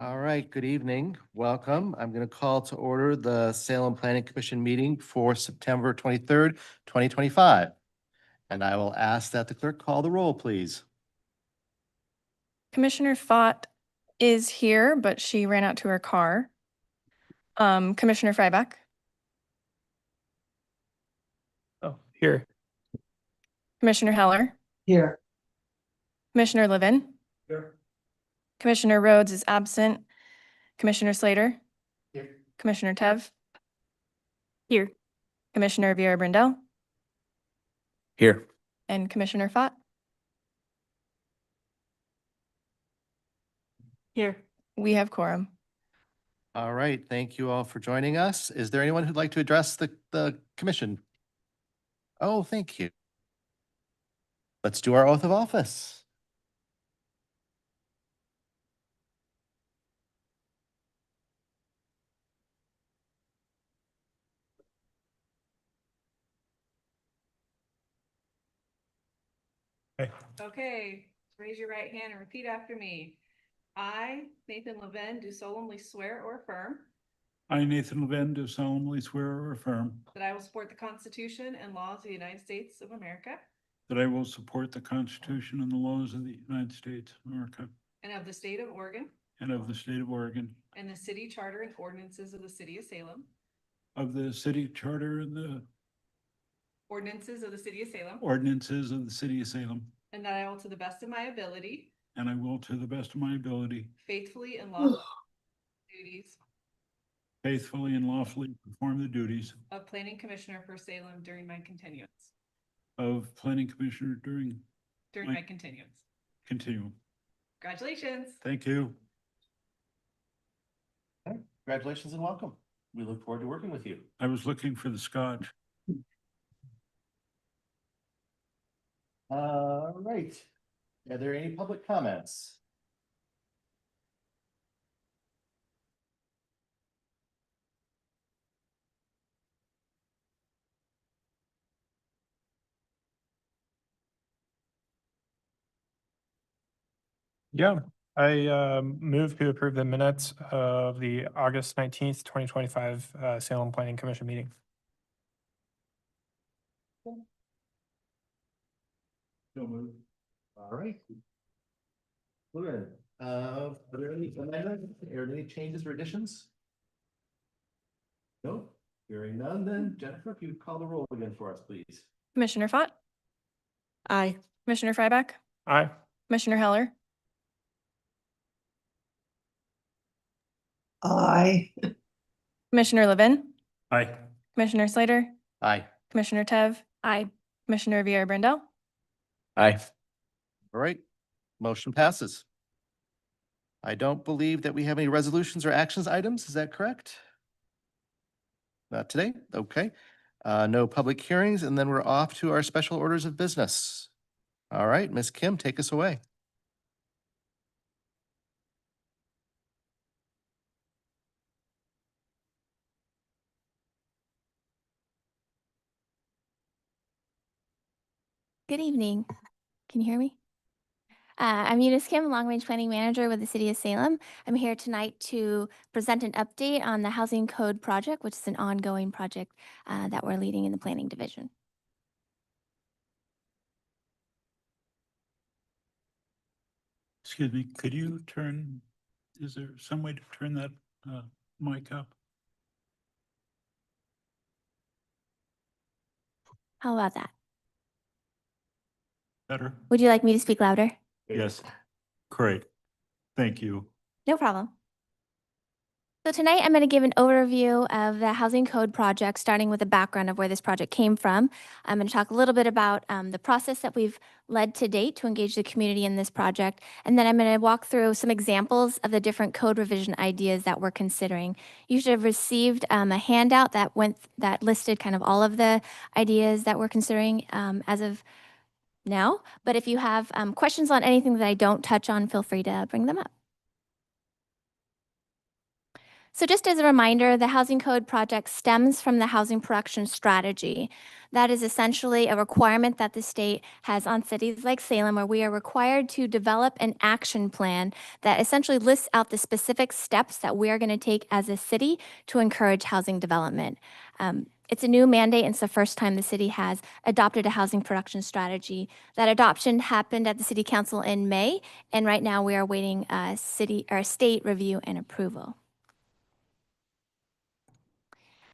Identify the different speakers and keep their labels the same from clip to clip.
Speaker 1: All right, good evening. Welcome. I'm going to call to order the Salem Planning Commission meeting for September 23rd, 2025. And I will ask that the clerk call the roll, please.
Speaker 2: Commissioner Fott is here, but she ran out to her car. Commissioner Fryback,
Speaker 3: Oh, here.
Speaker 2: Commissioner Heller,
Speaker 3: Here.
Speaker 2: Commissioner Levin,
Speaker 3: Here.
Speaker 2: Commissioner Rhodes is absent. Commissioner Slater,
Speaker 1: Here.
Speaker 2: Commissioner Tev. Here. Commissioner Vieira Brindell
Speaker 3: Here.
Speaker 2: and Commissioner Fott. Here. We have quorum.
Speaker 1: All right, thank you all for joining us. Is there anyone who'd like to address the commission? Oh, thank you. Let's do our oath of office.
Speaker 4: Okay, raise your right hand and repeat after me. I, Nathan Levin, do solemnly swear or affirm
Speaker 5: I, Nathan Levin, do solemnly swear or affirm
Speaker 4: that I will support the Constitution and laws of the United States of America
Speaker 5: that I will support the Constitution and the laws of the United States of America
Speaker 4: and of the state of Oregon
Speaker 5: and of the state of Oregon,
Speaker 4: and the city charter and ordinances of the city of Salem,
Speaker 5: of the city charter and the
Speaker 4: ordinances of the city of Salem,
Speaker 5: ordinances of the city of Salem,
Speaker 4: and that I will, to the best of my ability,
Speaker 5: and I will, to the best of my ability,
Speaker 4: faithfully and lawfully duties
Speaker 5: faithfully and lawfully perform the duties
Speaker 4: of planning commissioner for Salem during my continuance.
Speaker 5: of planning commissioner during
Speaker 4: My continuance.
Speaker 5: continuum.
Speaker 4: Congratulations.
Speaker 5: Thank you.
Speaker 1: Congratulations and welcome. We look forward to working with you.
Speaker 5: I was looking for the scotch.
Speaker 1: All right. Are there any public comments?
Speaker 3: Yeah, I move to approve the minutes of the August 19th, 2025 Salem Planning Commission meeting.
Speaker 1: All right. Good. Are there any amendments or any changes or additions? No, hearing none, then Jennifer, if you would call the roll again for us, please.
Speaker 2: Commissioner Fott. Aye. Commissioner Fryback,
Speaker 3: Aye.
Speaker 2: Commissioner Heller,
Speaker 6: Aye.
Speaker 2: Commissioner Levin,
Speaker 5: Aye.
Speaker 2: Commissioner Slater,
Speaker 1: Aye.
Speaker 2: Commissioner Tev. Aye. Commissioner Vieira Brindell.
Speaker 3: Aye.
Speaker 1: All right, motion passes. I don't believe that we have any resolutions or actions items. Is that correct? Not today? Okay. No public hearings, and then we're off to our special orders of business. All right, Ms. Kim, take us away.
Speaker 7: Good evening. Can you hear me? I'm Eunice Kim, Long Range Planning Manager with the City of Salem. I'm here tonight to present an update on the Housing Code Project, which is an ongoing project that we're leading in the Planning Division.
Speaker 5: Excuse me, could you is there some way to turn that mic up?
Speaker 7: How about that?
Speaker 5: Better?
Speaker 7: Would you like me to speak louder?
Speaker 5: Yes. Great. Thank you.
Speaker 7: No problem. So tonight I'm going to give an overview of the Housing Code Project, starting with a background of where this project came from. I'm going to talk a little bit about the process that we've led to date to engage the community in this project. And then I'm going to walk through some examples of the different code revision ideas that we're considering. You should have received a handout that listed kind of all of the ideas that we're considering as of now. But if you have questions on anything that I don't touch on, feel free to bring them up. So just as a reminder, the Housing Code project stems from the Housing Production Strategy. That is essentially a requirement that the state has on cities like Salem, where we are required to develop an action plan that essentially lists out the specific steps that we are going to take as a city to encourage housing development. It's a new mandate, and it's the first time the city has adopted a housing production strategy. That adoption happened at the City Council in May, and right now we are waiting state review and approval.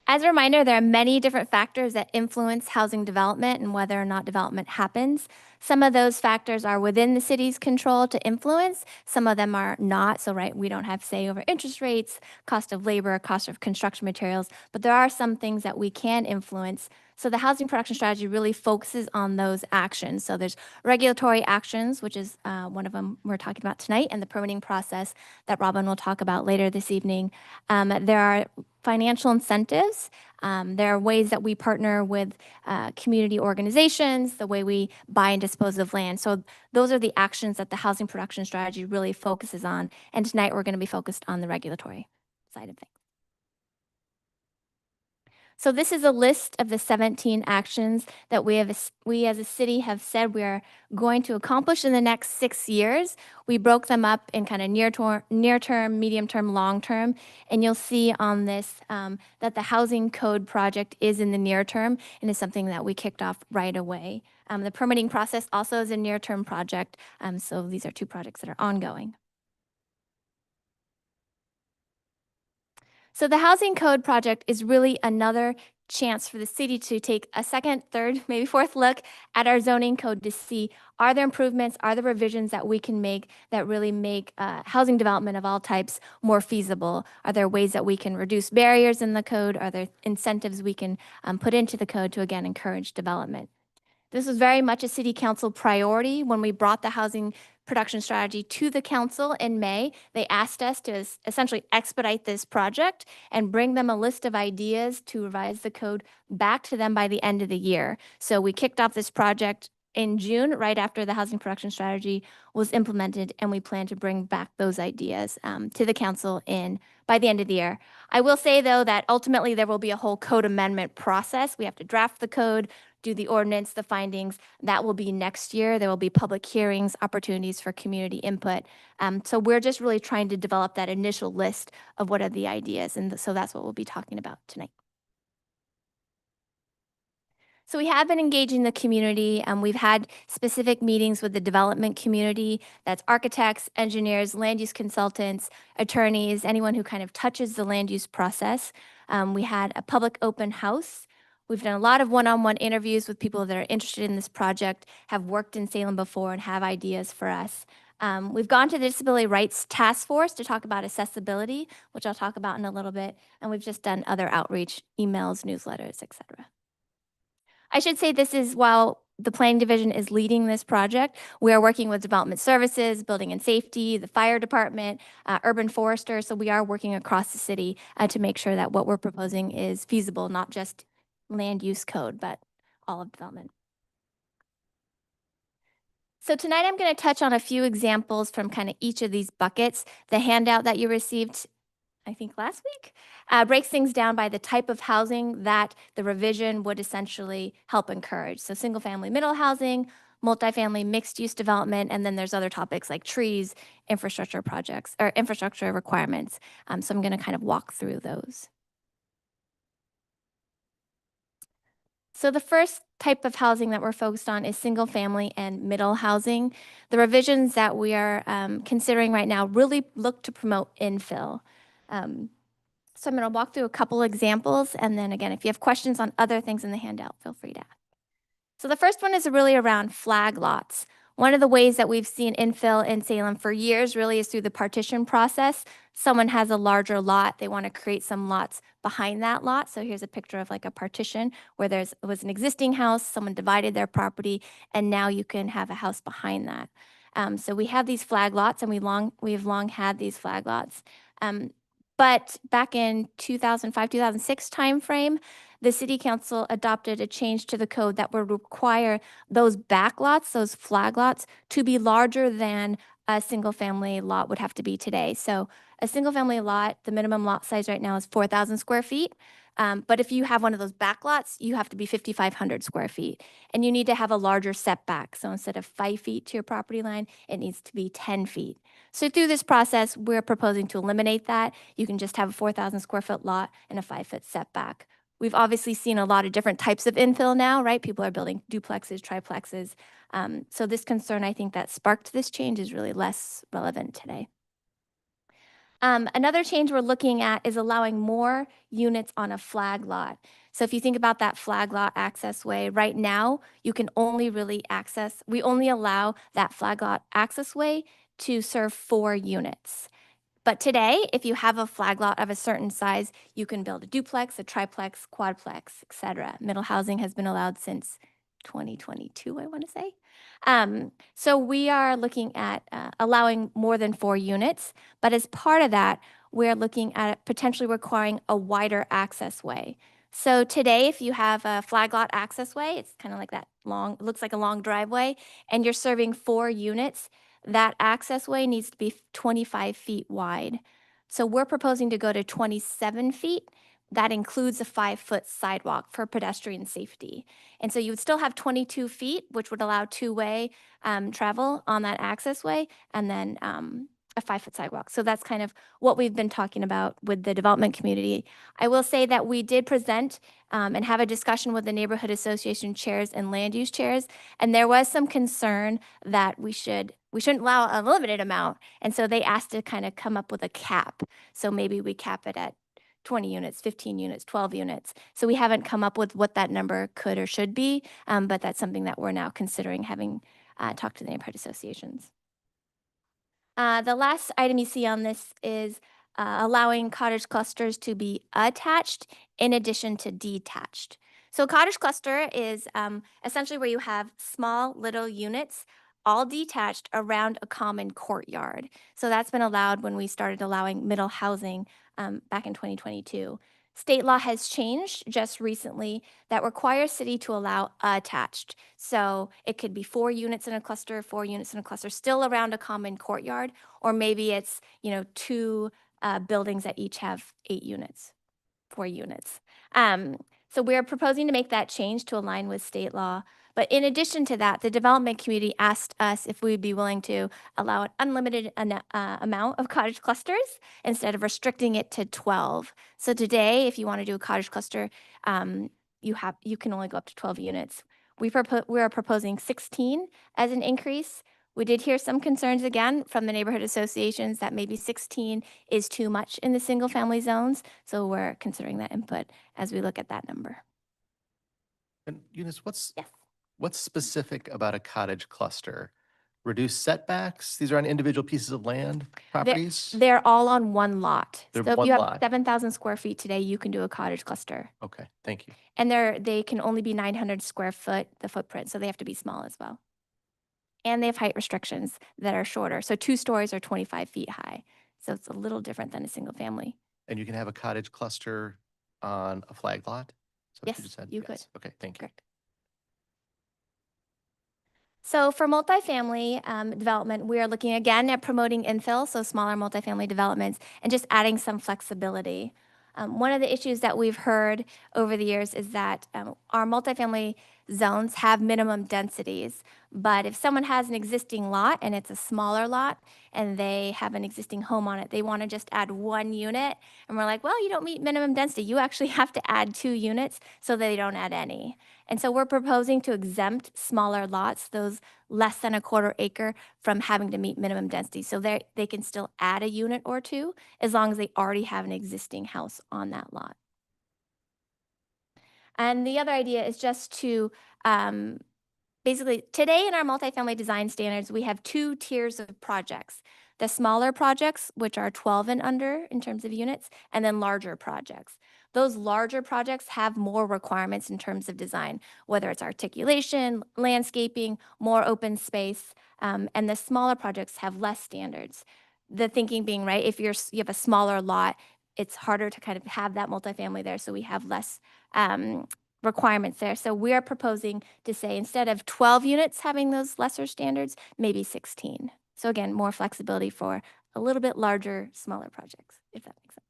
Speaker 7: As a reminder, there are many different factors that influence housing development and whether or not development happens. Some of those factors are within the city's control to influence. Some of them are not. So, right, we don't have say over interest rates, cost of labor, cost of construction materials, but there are some things that we can influence. So the housing production strategy really focuses on those actions. So there's regulatory actions, which is one of them we're talking about tonight, and the permitting process that Robin will talk about later this evening. There are financial incentives. There are ways that we partner with community organizations, the way we buy and dispose of land. So those are the actions that the housing production strategy really focuses on. And tonight we're going to be focused on the regulatory side of things. So this is a list of the 17 actions that we as a city have said we are going to accomplish in the next 6 years. We broke them up in kind of near term, medium term, long term, and you'll see on this that the Housing Code project is in the near term and is something that we kicked off right away. The permitting process also is a near term project, so these are 2 projects that are ongoing. So the Housing Code project is really another chance for the city to take a second, third, maybe fourth look at our zoning code to see, are there improvements, are there revisions that we can make that really make housing development of all types more feasible? Are there ways that we can reduce barriers in the code? Are there incentives we can put into the code to, again, encourage development? This was very much a city council priority when we brought the housing production strategy to the council in May. They asked us to essentially expedite this project and bring them a list of ideas to revise the code back to them by the end of the year. So we kicked off this project in June, right after the housing production strategy was implemented, and we plan to bring back those ideas to the council by the end of the year. I will say, though, that ultimately there will be a whole code amendment process. We have to draft the code, do the ordinance, the findings. That will be next year. There will be public hearings, opportunities for community input. So we're just really trying to develop that initial list of what are the ideas. And so that's what we'll be talking about tonight. So we have been engaging the community. We've had specific meetings with the development community. That's architects, engineers, land use consultants, attorneys, anyone who kind of touches the land use process. We had a public open house. We've done a lot of one-on-one interviews with people that are interested in this project, have worked in Salem before, and have ideas for us. We've gone to the Disability Rights Task Force to talk about accessibility, which I'll talk about in a little bit. And we've just done other outreach, emails, newsletters, etc. I should say this is, while the planning division is leading this project, we are working with development services, building and safety, the fire department, urban forester. So we are working across the city to make sure that what we're proposing is feasible, not just land use code, but all of development. So tonight I'm going to touch on a few examples from kind of each of these buckets. The handout that you received, I think last week, breaks things down by the type of housing that the revision would essentially help encourage. So single family middle housing, multifamily mixed use development, and then there's other topics like trees, infrastructure projects, or infrastructure requirements. So I'm going to kind of walk through those. So the first type of housing that we're focused on is single family and middle housing. The revisions that we are considering right now really look to promote infill. So I'm going to walk through a couple examples, and then again, if you have questions on other things in the handout, feel free to ask. So the first one is really around flag lots. One of the ways that we've seen infill in Salem for years really is through the partition process. Someone has a larger lot, they want to create some lots behind that lot. So here's a picture of like a partition where was an existing house, someone divided their property, and now you can have a house behind that. So we have these flag lots, and we've long had these flag lots. But back in 2005, 2006 timeframe, the city council adopted a change to the code that would require those back lots, those flag lots, to be larger than a single-family lot would have to be today. So a single-family lot, the minimum lot size right now is 4,000 square feet. But if you have one of those back lots, you have to be 5,500 square feet. And you need to have a larger setback. So instead of 5 feet to your property line, it needs to be 10 feet. So through this process, we're proposing to eliminate that. You can just have a 4,000 square foot lot and a 5-foot setback. We've obviously seen a lot of different types of infill now, right? People are building duplexes, triplexes. So this concern, I think, that sparked this change is really less relevant today. Another change we're looking at is allowing more units on a flag lot. So if you think about that flag lot access way, right now, you can only really access, we only allow that flag lot access way to serve 4 units. But today, if you have a flag lot of a certain size, you can build a duplex, a triplex, quadplex, etc. Middle housing has been allowed since 2022, I want to say. So we are looking at allowing more than 4 units, but as part of that, we're looking at potentially requiring a wider access way. So today, if you have a flag lot access way, it's kind of like that long, looks like a long driveway, and you're serving 4 units, that access way needs to be 25 feet wide. So we're proposing to go to 27 feet. That includes a 5-foot sidewalk for pedestrian safety. And so you would still have 22 feet, which would allow two-way travel on that access way, and then a 5-foot sidewalk. So that's kind of what we've been talking about with the development community. I will say that we did present and have a discussion with the neighborhood association chairs and land use chairs, and there was some concern that we shouldn't allow a limited amount. And so they asked to kind of come up with a cap. So maybe we cap it at 20 units, 15 units, 12 units. So we haven't come up with what that number could or should be, but that's something that we're now considering, having talked to the neighborhood associations. The last item you see on this is allowing cottage clusters to be attached in addition to detached. So cottage cluster is essentially where you have small little units all detached around a common courtyard. So that's been allowed when we started allowing middle housing back in 2022. State law has changed just recently that requires city to allow attached. So it could be 4 units in a cluster, 4 units in a cluster, still around a common courtyard, or maybe it's, 2 buildings that each have 8 units, 4 units. So we're proposing to make that change to align with state law. But in addition to that, the development community asked us if we'd be willing to allow an unlimited amount of cottage clusters instead of restricting it to 12. So today, if you want to do a cottage cluster, you can only go up to 12 units. We are proposing 16 as an increase. We did hear some concerns again from the neighborhood associations that maybe 16 is too much in the single family zones. So we're considering that input as we look at that number.
Speaker 1: And Eunice,
Speaker 7: Yes.
Speaker 1: what's specific about a cottage cluster? Reduced setbacks? These are on individual pieces of land, properties?
Speaker 7: They're all on one lot.
Speaker 1: They're
Speaker 7: So if
Speaker 1: one
Speaker 7: you have
Speaker 1: lot.
Speaker 7: 7,000 square feet today, you can do a cottage cluster.
Speaker 1: Okay, thank you.
Speaker 7: And they can only be 900 square foot, the footprint, so they have to be small as well. And they have height restrictions that are shorter. So 2 stories are 25 feet high. So it's a little different than a single family.
Speaker 1: And you can have a cottage cluster on a flag lot? Is that what
Speaker 7: Yes,
Speaker 1: just said?
Speaker 7: you could.
Speaker 1: Yes. Okay, thank you.
Speaker 7: Correct. So for multifamily development, we are looking again at promoting infill, so smaller multifamily developments, and just adding some flexibility. One of the issues that we've heard over the years is that our multifamily zones have minimum densities, but if someone has an existing lot and it's a smaller lot and they have an existing home on it, they want to just add 1 unit, and we're like, well, you don't meet minimum density. You actually have to add 2 units so they don't add any. And so we're proposing to exempt smaller lots, those less than a quarter acre, from having to meet minimum density. So they can still add a unit or 2 as long as they already have an existing house on that lot. And the other idea is just to basically, today in our multifamily design standards, we have 2 tiers of projects. The smaller projects, which are 12 and under in terms of units, and then larger projects. Those larger projects have more requirements in terms of design, whether it's articulation, landscaping, more open space, and the smaller projects have less standards. The thinking being, right, if you have a smaller lot, it's harder to kind of have that multifamily there, so we have less requirements there. So we are proposing to say instead of 12 units having those lesser standards, maybe 16. So again, more flexibility for a little bit larger, smaller projects, if that makes sense.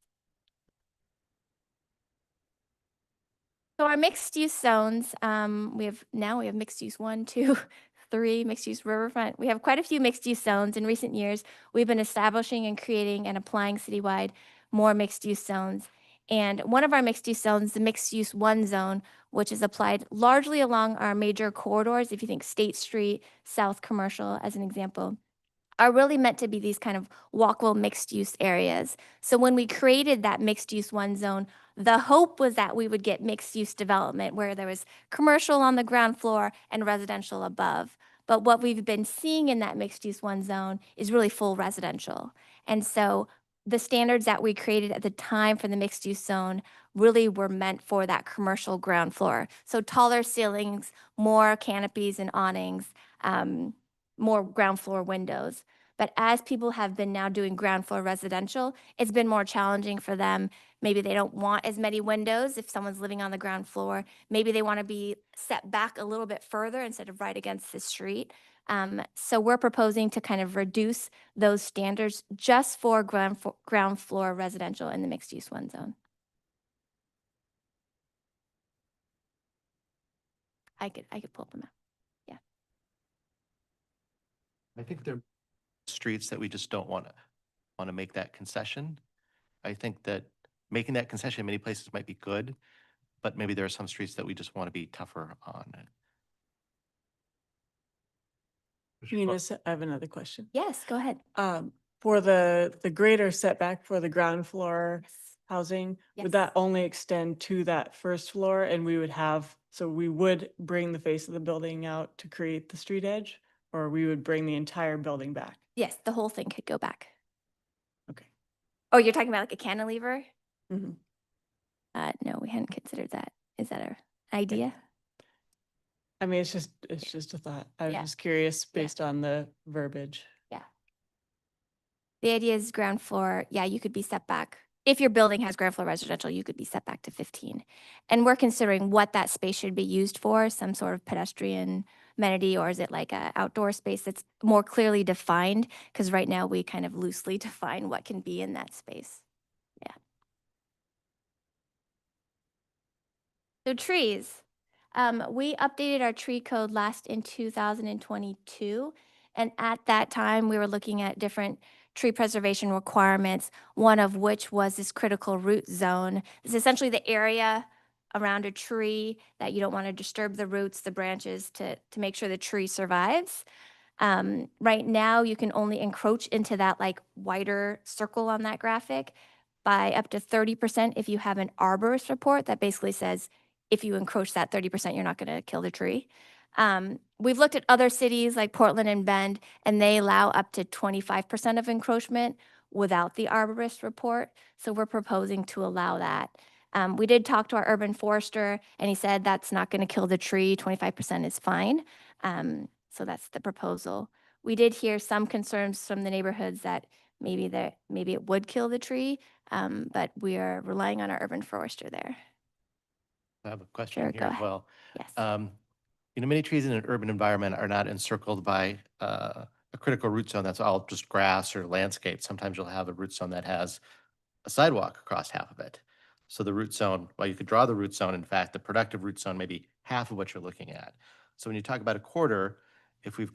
Speaker 7: So our mixed use zones, we have mixed use 1, 2, 3, mixed use riverfront. We have quite a few mixed use zones. In recent years, we've been establishing and creating and applying citywide more mixed use zones. And one of our mixed use zones, the mixed use 1 zone, which is applied largely along our major corridors. If you think State Street, South Commercial as an example, are really meant to be these kind of walkable mixed use areas. So when we created that mixed use 1 zone, the hope was that we would get mixed use development where there was commercial on the ground floor and residential above. But what we've been seeing in that mixed use 1 zone is really full residential. And so the standards that we created at the time for the mixed use zone really were meant for that commercial ground floor. So taller ceilings, more canopies and awnings, more ground floor windows. But as people have been now doing ground floor residential, it's been more challenging for them. Maybe they don't want as many windows if someone's living on the ground floor. Maybe they want to be set back a little bit further instead of right against the street. So we're proposing to kind of reduce those standards just for ground floor residential in the mixed use 1 zone. I could pull them out.
Speaker 1: I think there are streets that we just don't want to make that concession. I think that making that concession in many places might be good, but maybe there are some streets that we just want to be tougher on.
Speaker 6: Eunice, I have another question.
Speaker 7: Yes, go ahead.
Speaker 6: For the greater setback for the ground floor housing, would that
Speaker 7: Yes.
Speaker 6: only extend to that first floor and we would bring the face of the building out to create the street edge? Or we would bring the entire building back?
Speaker 7: Yes, the whole thing could go back.
Speaker 6: Okay.
Speaker 7: Oh, you're talking about like a cantilever?
Speaker 6: Mhm.
Speaker 7: No, we hadn't considered that. Is that an idea?
Speaker 6: I mean, it's just a thought. I was
Speaker 7: Yeah.
Speaker 6: just curious based on the verbiage.
Speaker 7: The idea is ground floor, yeah, you could be set back. If your building has ground floor residential, you could be set back to 15. And we're considering what that space should be used for, some sort of pedestrian amenity, or is it like a outdoor space that's more clearly defined? Because right now we kind of loosely define what can be in that space. Yeah. So trees. We updated our tree code last in 2022. And at that time, we were looking at different tree preservation requirements, one of which was this critical root zone. It's essentially the area around a tree that you don't want to disturb the roots, the branches to make sure the tree survives. Right now, you can only encroach into that like wider circle on that graphic by up to 30% if you have an arborist report that basically says if you encroach that 30%, you're not going to kill the tree. We've looked at other cities like Portland and Bend, and they allow up to 25% of encroachment without the arborist report. So we're proposing to allow that. We did talk to our urban forester, and he said that's not going to kill the tree. 25% is fine. So that's the proposal. We did hear some concerns from the neighborhoods that maybe it would kill the tree, but we are relying on our urban forester there.
Speaker 1: I have a question
Speaker 7: Sure,
Speaker 1: here
Speaker 7: go
Speaker 1: as
Speaker 7: ahead.
Speaker 1: well.
Speaker 7: Yes.
Speaker 1: Many trees in an urban environment are not encircled by a critical root zone that's all just grass or landscape. Sometimes you'll have a root zone that has a sidewalk across half of it. So the root zone, well, you could draw the root zone. In fact, the productive root zone may be half of what you're looking at. So when you talk about a quarter, if we've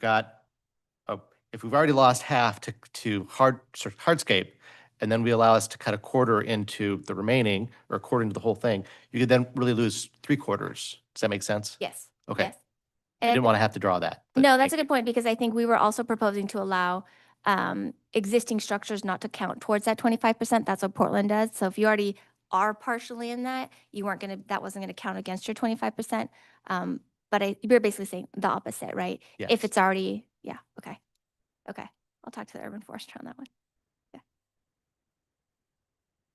Speaker 1: already lost half to hardscape, and then we allow us to cut a quarter into the remaining, or a quarter into the whole thing, you could then really lose 3/4. Does that make sense?
Speaker 7: Yes.
Speaker 1: Okay.
Speaker 7: Yes.
Speaker 1: I
Speaker 7: And
Speaker 1: didn't want to have to draw that. but
Speaker 7: no, that's
Speaker 1: thank
Speaker 7: a good point because I think we were also proposing to allow existing structures not to count towards that 25%. That's what Portland does. So if you already are partially in that, that wasn't going to count against your 25%. But you're basically saying the opposite, right?
Speaker 1: you.
Speaker 7: If
Speaker 1: Yes.
Speaker 7: it's already, yeah, okay. Okay. I'll talk to the urban forester on that one.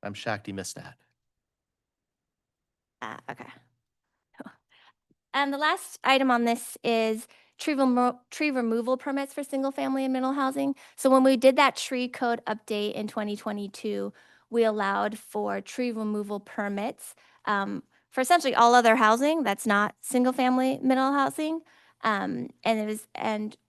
Speaker 1: I'm shocked you missed that.
Speaker 7: Okay. And the last item on this is tree removal permits for single family and middle housing. So when we did that tree code update in 2022, we allowed for tree removal permits for essentially all other housing that's not single family middle housing. And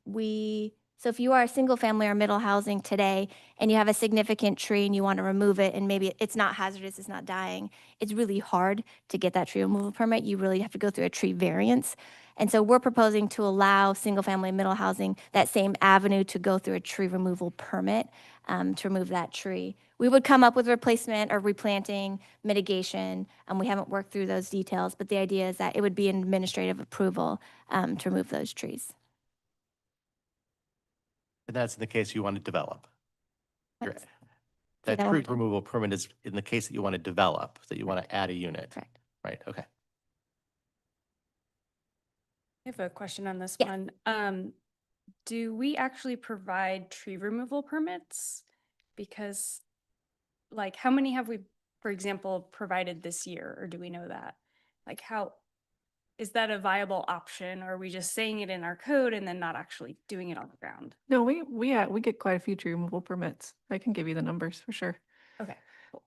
Speaker 7: we So if you are a single family or middle housing today and you have a significant tree and you want to remove it and maybe it's not hazardous, it's not dying, it's really hard to get that tree removal permit. You really have to go through a tree variance. And so we're proposing to allow single family and middle housing that same avenue to go through a tree removal permit to remove that tree. We would come up with replacement or replanting mitigation. We haven't worked through those details, but the idea is that it would be an administrative approval to remove those trees.
Speaker 1: And that's in the case you want to develop. You're-
Speaker 7: That's-
Speaker 1: That
Speaker 7: that one
Speaker 1: tree
Speaker 7: more time.
Speaker 1: removal permit is in the case that you want to develop, that you want to add a unit.
Speaker 7: Correct.
Speaker 1: Right, okay.
Speaker 8: I have a question on this
Speaker 7: Yeah.
Speaker 8: one. Do we actually provide tree removal permits? Because like, how many have we, for example, provided this year, or do we know that? Like, how, is that a viable option, or are we just saying it in our code and then not actually doing it on the ground?
Speaker 9: No, we get quite a few tree removal permits. I can give you the numbers for sure.
Speaker 8: Okay.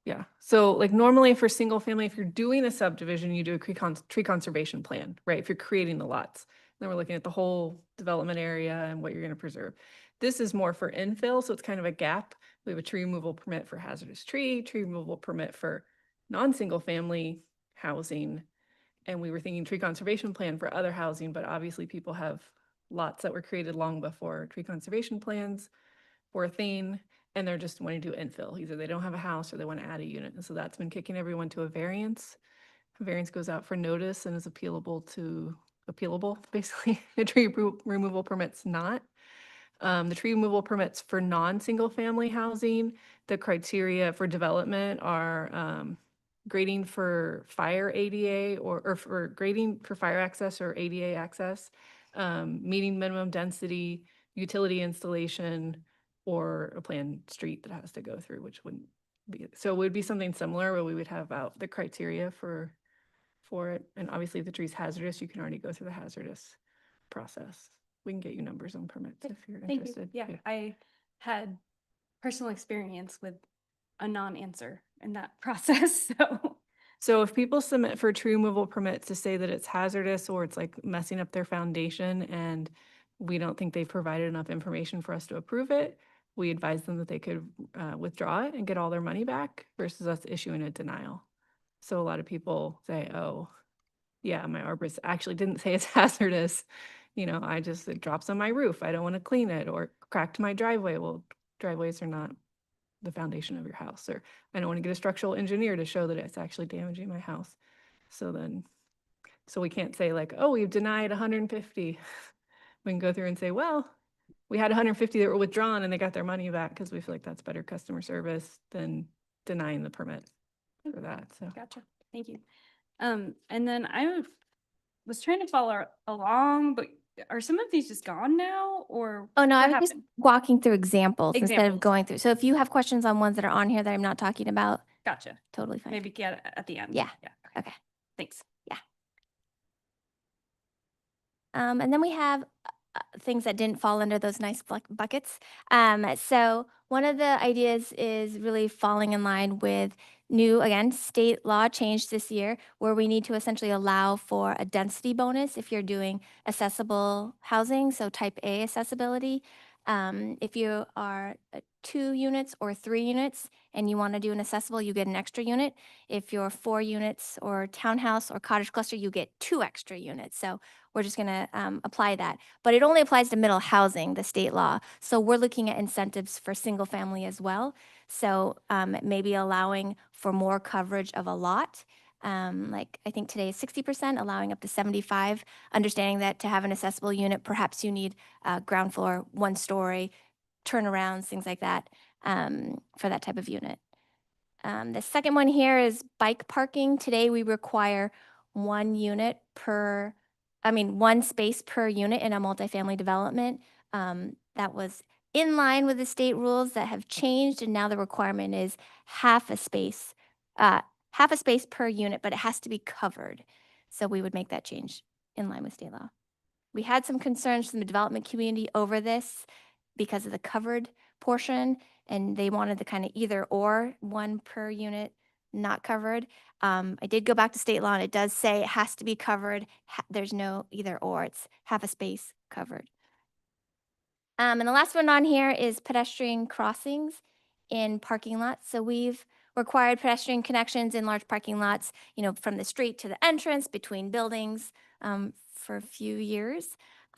Speaker 9: Yeah. So like normally for single family, if you're doing a subdivision, you do a tree conservation plan, right? If you're creating the lots, then we're looking at the whole development area and what you're going to preserve. This is more for infill, so it's kind of a gap. We have a tree removal permit for hazardous tree removal permit for non-single family housing. And we were thinking tree conservation plan for other housing, but obviously people have lots that were created long before tree conservation plans were a thing, and they're just wanting to do infill. Either they don't have a house or they want to add a unit. And so that's been kicking everyone to a variance. A variance goes out for notice and is appealable, basically. The tree removal permit's not. The tree removal permits for non-single family housing, the criteria for development are grading for fire ADA or for grading for fire access or ADA access, meeting minimum density, utility installation, or a planned street that has to go through, which wouldn't be, so it would be something similar where we would have out the criteria for it. And obviously if the tree's hazardous, you can already go through the hazardous process. We can get you numbers on permits if you're
Speaker 8: Thank you.
Speaker 9: interested.
Speaker 8: Yeah, I had personal experience with a non-answer in that process, so.
Speaker 9: So if people submit for tree removal permits to say that it's hazardous or it's like messing up their foundation and we don't think they've provided enough information for us to approve it, we advise them that they could withdraw it and get all their money back versus us issuing a denial. So a lot of people say, oh, yeah, my arborist actually didn't say it's hazardous. You know, it drops on my roof. I don't want to clean it, or cracked my driveway. Well, driveways are not the foundation of your house, or I don't want to get a structural engineer to show that it's actually damaging my house. So we can't say like, oh, we've denied 150. We can go through and say, well, we had 150 that were withdrawn and they got their money back, because we feel like that's better customer service than denying the permit for that. So
Speaker 8: Gotcha. Thank you. And then was trying to follow along, but are some of these just gone now, or?
Speaker 7: Oh, no, I
Speaker 8: what
Speaker 7: was just
Speaker 8: happened?
Speaker 7: walking through examples instead of
Speaker 8: Examples.
Speaker 7: going through. So if you have questions on ones that are on here that I'm not talking about,
Speaker 8: Gotcha.
Speaker 7: totally fine.
Speaker 8: Maybe get it at the end.
Speaker 7: Yeah.
Speaker 8: Yeah.
Speaker 7: Okay.
Speaker 8: Thanks.
Speaker 7: And then we have things that didn't fall under those nice buckets. So one of the ideas is really falling in line with new, again, state law change this year, where we need to essentially allow for a density bonus if you're doing accessible housing, so type A accessibility. If you are 2 units or 3 units and you want to do an accessible, you get an extra unit. If you're 4 units or townhouse or cottage cluster, you get 2 extra units. So we're just going to apply that. But it only applies to middle housing, the state law. So we're looking at incentives for single family as well. So maybe allowing for more coverage of a lot. Like I think today is 60%, allowing up to 75, understanding that to have an accessible unit, perhaps you need ground floor, 1 story, turnarounds, things like that for that type of unit. The second one here is bike parking. Today we require 1 space per unit in a multifamily development. That was in line with the state rules that have changed, and now the requirement is half a space per unit, but it has to be covered. So we would make that change in line with state law. We had some concerns from the development community over this because of the covered portion, and they wanted the kind of either or, 1 per unit not covered. I did go back to state law, and it does say it has to be covered. There's no either or, it's half a space covered. And the last one on here is pedestrian crossings in parking lots. So we've required pedestrian connections in large parking lots, you know, from the street to the entrance, between buildings, for a few years.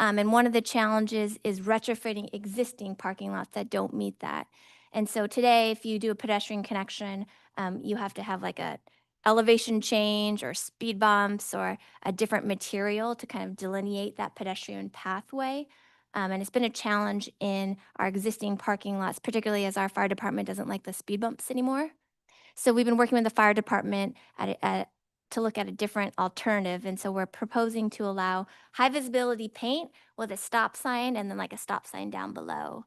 Speaker 7: And one of the challenges is retrofitting existing parking lots that don't meet that. And so today, if you do a pedestrian connection, you have to have like a elevation change or speed bumps or a different material to kind of delineate that pedestrian pathway. And it's been a challenge in our existing parking lots, particularly as our fire department doesn't like the speed bumps anymore. So we've been working with the fire department to look at a different alternative. And so we're proposing to allow high visibility paint with a stop sign and then like a stop sign down below,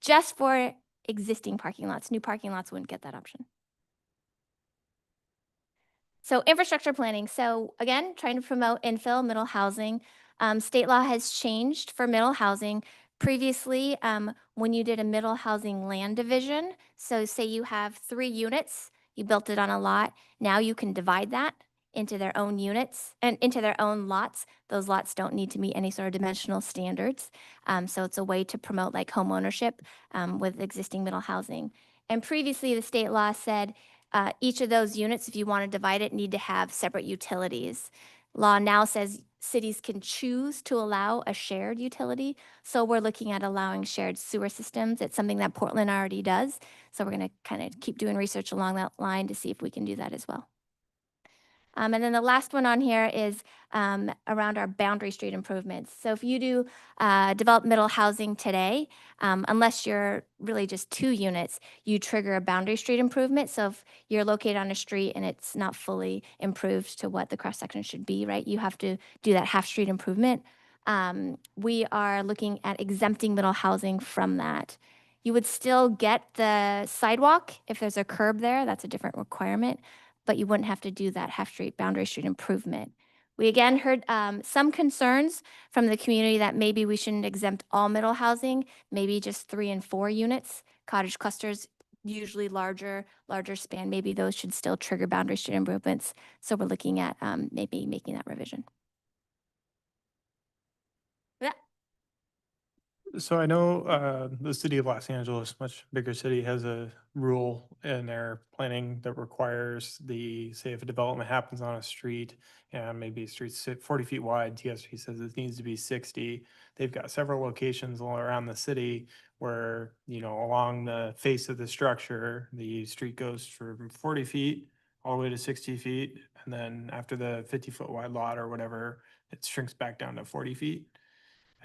Speaker 7: just for existing parking lots. New parking lots wouldn't get that option. So infrastructure planning. So again, trying to promote infill middle housing. State law has changed for middle housing. Previously, when you did a middle housing land division, so say you have 3 units, you built it on a lot, now you can divide that into their own units and into their own lots. Those lots don't need to meet any sort of dimensional standards. So it's a way to promote like home ownership with existing middle housing. And previously, the state law said each of those units, if you want to divide it, need to have separate utilities. Law now says cities can choose to allow a shared utility. So we're looking at allowing shared sewer systems. It's something that Portland already does. So we're going to kind of keep doing research along that line to see if we can do that as well. And then the last one on here is around our boundary street improvements. So if you do develop middle housing today, unless you're really just 2 units, you trigger a boundary street improvement. So if you're located on a street and it's not fully improved to what the cross section should be, right, you have to do that half street improvement. We are looking at exempting middle housing from that. You would still get the sidewalk if there's a curb there. That's a different requirement, but you wouldn't have to do that half street boundary street improvement. We again heard some concerns from the community that maybe we shouldn't exempt all middle housing, maybe just 3 and 4 units. Cottage clusters, usually larger span, maybe those should still trigger boundary street improvements. So we're looking at maybe making that revision. Yeah.
Speaker 3: So I know the city of Los Angeles, much bigger city, has a rule in their planning that requires say if a development happens on a street and maybe street's 40 feet wide, TSP says it needs to be 60. They've got several locations all around the city where, you know, along the face of the structure, the street goes from 40 feet all the way to 60 feet. And then after the 50-foot wide lot or whatever, it shrinks back down to 40 feet.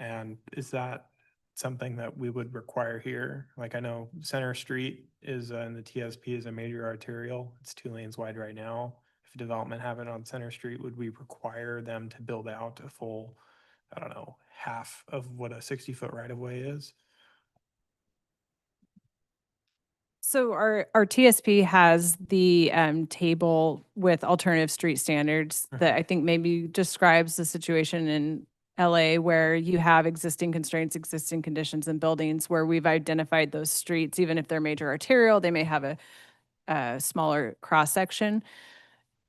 Speaker 3: And is that something that we would require here? Like I know Center Street is in the TSP is a major arterial. It's 2 lanes wide right now. If a development happened on Center Street, would we require them to build out a full, I don't know, half of what a 60-foot right of way is?
Speaker 10: So our TSP has the table with alternative street standards that I think maybe describes the situation in LA where you have existing constraints, existing conditions and buildings where we've identified those streets, even if they're major arterial, they may have a smaller cross section.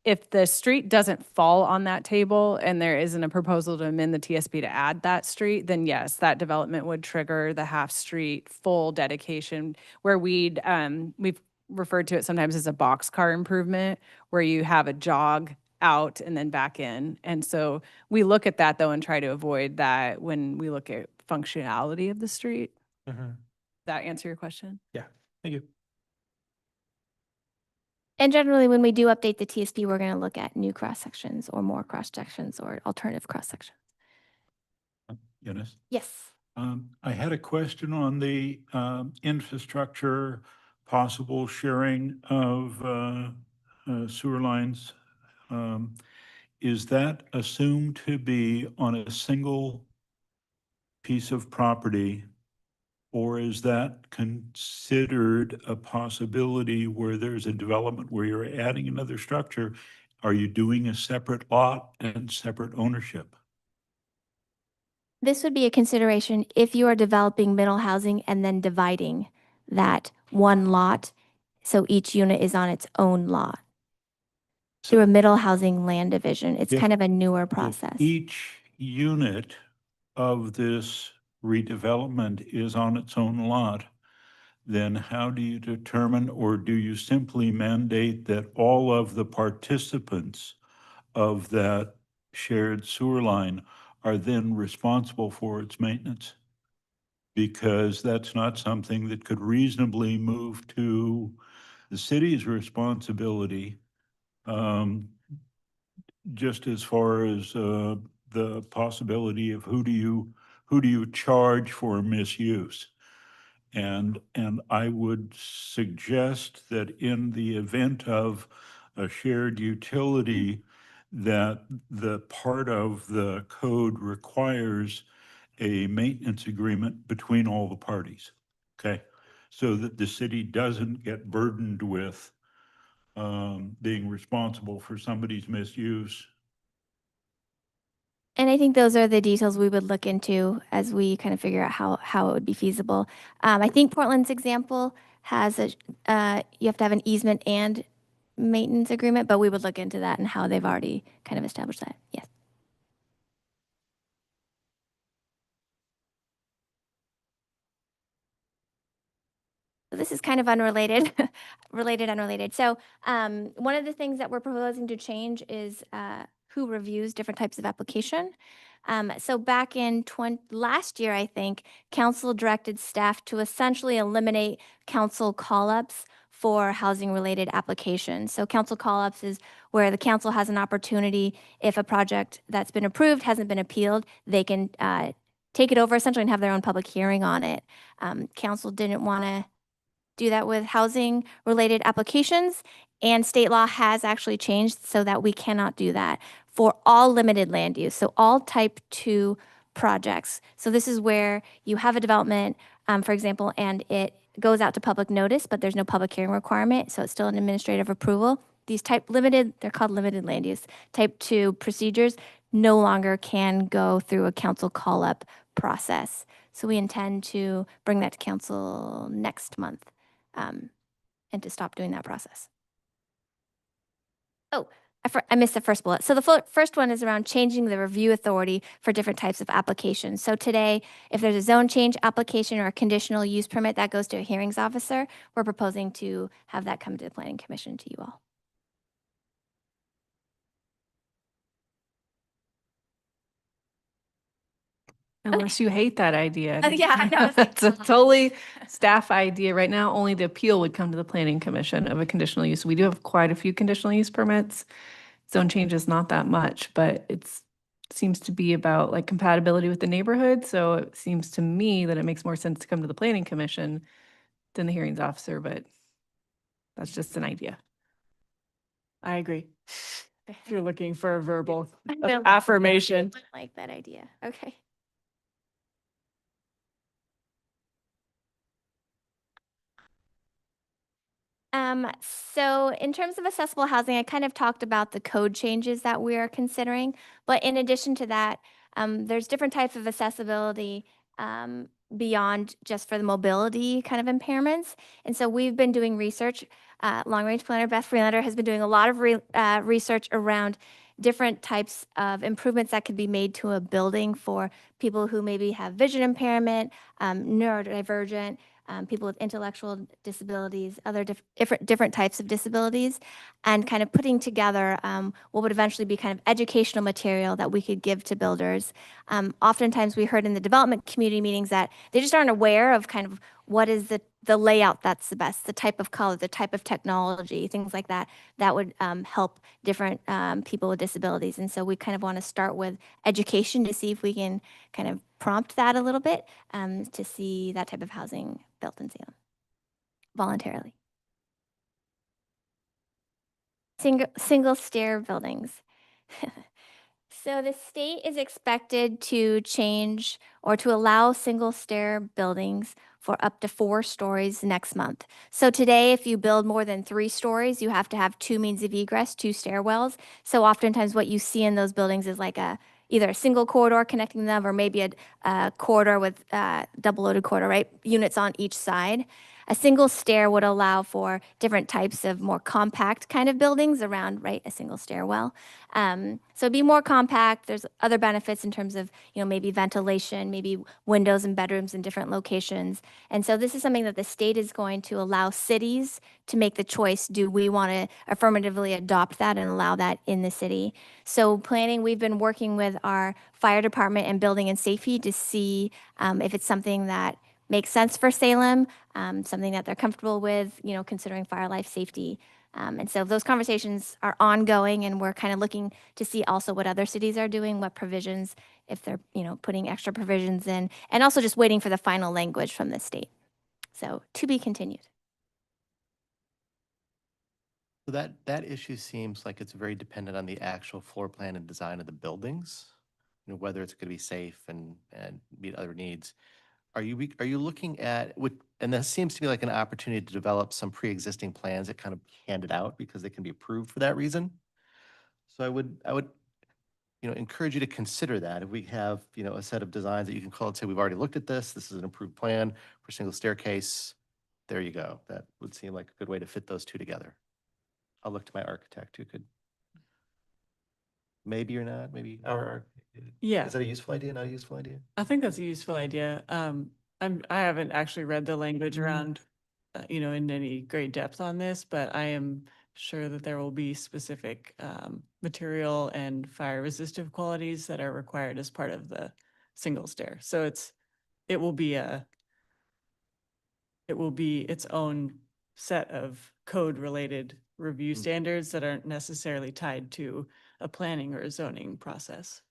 Speaker 10: If the street doesn't fall on that table and there isn't a proposal to amend the TSP to add that street, then yes, that development would trigger the half street full dedication where we've referred to it sometimes as a boxcar improvement where you have a jog out and then back in. And so we look at that though and try to avoid that when we look at functionality of the street. That answer your question?
Speaker 3: Yeah, thank you.
Speaker 7: And generally, when we do update the TSP, we're going to look at new cross sections or more cross sections or alternative cross sections.
Speaker 5: Eunice?
Speaker 7: Yes.
Speaker 5: I had a question on the infrastructure, possible sharing of sewer lines. Is that assumed to be on a single piece of property, or is that considered a possibility where there's a development where you're adding another structure? Are you doing a separate lot and separate ownership?
Speaker 7: This would be a consideration if you are developing middle housing and then dividing that one lot. So each unit is on its own lot. Through a middle housing land division. It's
Speaker 5: If-
Speaker 7: kind of a newer
Speaker 5: If
Speaker 7: process.
Speaker 5: each unit of this redevelopment is on its own lot, then how do you determine, or do you simply mandate that all of the participants of that shared sewer line are then responsible for its maintenance? Because that's not something that could reasonably move to the city's responsibility, just as far as the possibility of who do you charge for misuse? And I would suggest that in the event of a shared utility, that the part of the code requires a maintenance agreement between all the parties, okay? So that the city doesn't get burdened with being responsible for somebody's misuse.
Speaker 7: And I think those are the details we would look into as we kind of figure out how it would be feasible. I think Portland's example has you have to have an easement and maintenance agreement, but we would look into that and how they've already kind of established that. Yes. So this is kind of unrelated, unrelated. So one of the things that we're proposing to change is who reviews different types of application. So back in last year, I think, council directed staff to essentially eliminate council call-ups for housing-related applications. So council call-ups is where the council has an opportunity, if a project that's been approved hasn't been appealed, they can take it over essentially and have their own public hearing on it. Council didn't want to do that with housing related applications, and state law has actually changed so that we cannot do that for all limited land use. So all type 2 projects. So this is where you have a development, for example, and it goes out to public notice, but there's no public hearing requirement. So it's still an administrative approval. These they're called limited land use. Type 2 procedures no longer can go through a council call-up process. So we intend to bring that to council next month. And to stop doing that process. Oh, I missed the first bullet. So the first one is around changing the review authority for different types of applications. So today, if there's a zone change application or a conditional use permit, that goes to a hearings officer. We're proposing to have that come to the Planning Commission to you all.
Speaker 9: Unless you hate that idea.
Speaker 7: Yeah, I know, I was like,
Speaker 9: It's a totally staff idea. Right now, only the appeal would come to the Planning Commission of a conditional use. We do have quite a few conditional use permits. Zone change is not that much, but seems to be about like compatibility with the neighborhood. So it seems to me that it makes more sense to come to the Planning Commission than the hearings officer, but that's just an idea.
Speaker 6: I agree. If you're looking for a verbal
Speaker 7: I know.
Speaker 6: affirmation.
Speaker 7: I like that idea. Okay. So in terms of accessible housing, I kind of talked about the code changes that we are considering, but in addition to that, there's different types of accessibility beyond just for the mobility kind of impairments. And so we've been doing research. Long Range Planner Beth Freelander has been doing a lot of research around different types of improvements that could be made to a building for people who maybe have vision impairment, neurodivergent, people with intellectual disabilities, other different types of disabilities, and kind of putting together what would eventually be kind of educational material that we could give to builders. Oftentimes we heard in the development community meetings that they just aren't aware of kind of what is the layout that's the best, the type of color, the type of technology, things like that, that would help different people with disabilities. And so we kind of want to start with education to see if we can kind of prompt that a little bit to see that type of housing built in Salem voluntarily. Single stair buildings. So the state is expected to change or to allow single stair buildings for up to 4 stories next month. So today, if you build more than 3 stories, you have to have 2 means of egress, 2 stairwells. So oftentimes what you see in those buildings is like either a single corridor connecting them or maybe a corridor with double loaded corridor, right? Units on each side. a single stair would allow for different types of more compact kind of buildings around, right, a single stairwell. So it'd be more compact. There's other benefits in terms of, maybe ventilation, maybe windows and bedrooms in different locations. And so this is something that the state is going to allow cities to make the choice. Do we want to affirmatively adopt that and allow that in the city? So planning, we've been working with our fire department and building and safety to see if it's something that makes sense for Salem, something that they're comfortable with, considering fire life safety. And so those conversations are ongoing, and we're kind of looking to see also what other cities are doing, what provisions, if they're, putting extra provisions in, and also just waiting for the final language from the state. So to be continued.
Speaker 1: So that issue seems like it's very dependent on the actual floor plan and design of the buildings, whether it's going to be safe and meet other needs. Are you looking at and that seems to be like an opportunity to develop some pre-existing plans that kind of handed out because they can be approved for that reason? So I would encourage you to consider that. If we have, a set of designs that you can call and say, we've already looked at this, this is an approved plan for single staircase, there you go. That would seem like a good way to fit those two together. I'll look to my architect who could, maybe or not, maybe.
Speaker 6: Yeah.
Speaker 1: Is that a useful idea, not a useful idea?
Speaker 6: I think that's a useful idea. I haven't actually read the language around, in any great depth on this, but I am sure that there will be specific material and fire resistive qualities that are required as part of the single stair. So it will be its own set of code related review standards that aren't necessarily tied to a planning or a zoning process.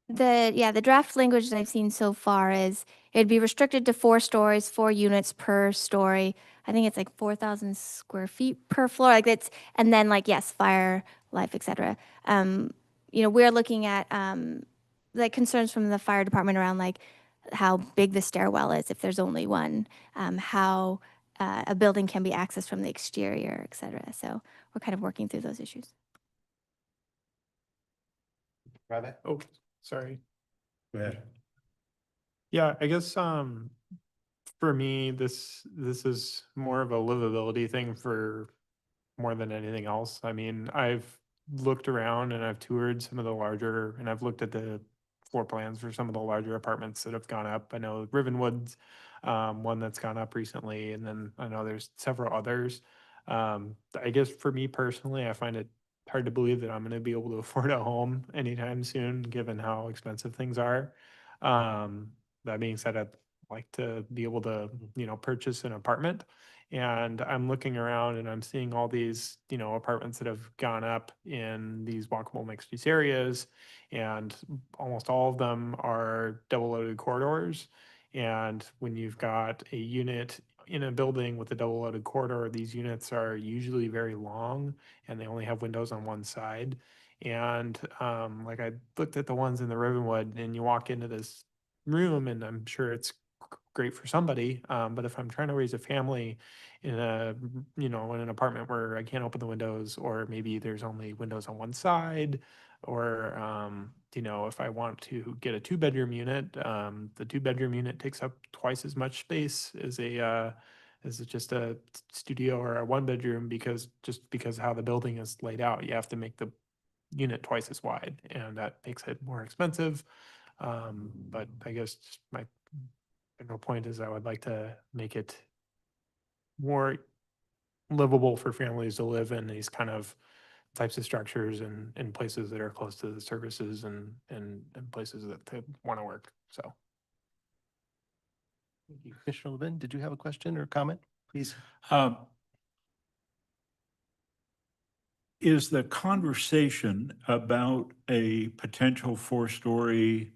Speaker 7: The draft language that I've seen so far is it'd be restricted to 4 stories, 4 units per story. I think it's like 4,000 square feet per floor. Like and then yes, fire, life, etc. We're looking at like concerns from the fire department around like how big the stairwell is if there's only one, how a building can be accessed from the exterior, etc. So we're kind of working through those issues.
Speaker 1: Rabbit?
Speaker 3: Oh, sorry.
Speaker 5: Go ahead.
Speaker 3: Yeah, I guess for me, this is more of a livability thing for more than anything else. I mean, I've looked around and I've toured some of the larger, and I've looked at the floor plans for some of the larger apartments that have gone up. I know Rivenwood's one that's gone up recently, and then I know there's several others. I guess for me personally, I find it hard to believe that I'm going to be able to afford a home anytime soon, given how expensive things are. That being said, I'd like to be able to, purchase an apartment. And I'm looking around and I'm seeing all these, apartments that have gone up in these walkable mixed use areas. And almost all of them are double loaded corridors. And when you've got a unit in a building with a double loaded corridor, these units are usually very long and they only have windows on one side. And I looked at the ones in the Rivenwood, and you walk into this room and I'm sure it's great for somebody. But if I'm trying to raise a family in in an apartment where I can't open the windows, or maybe there's only windows on one side, or, if I want to get a 2-bedroom unit, the 2-bedroom unit takes up twice as much space as just a studio or a 1-bedroom, because how the building is laid out, you have to make the unit twice as wide, and that makes it more expensive. But I guess my general point is I would like to make it more livable for families to live in these kind of types of structures and in places that are close to the services and places that they want to work. So.
Speaker 1: Thank you. Commissioner Levin, did you have a question or comment, please?
Speaker 5: Is the conversation about a potential 4-story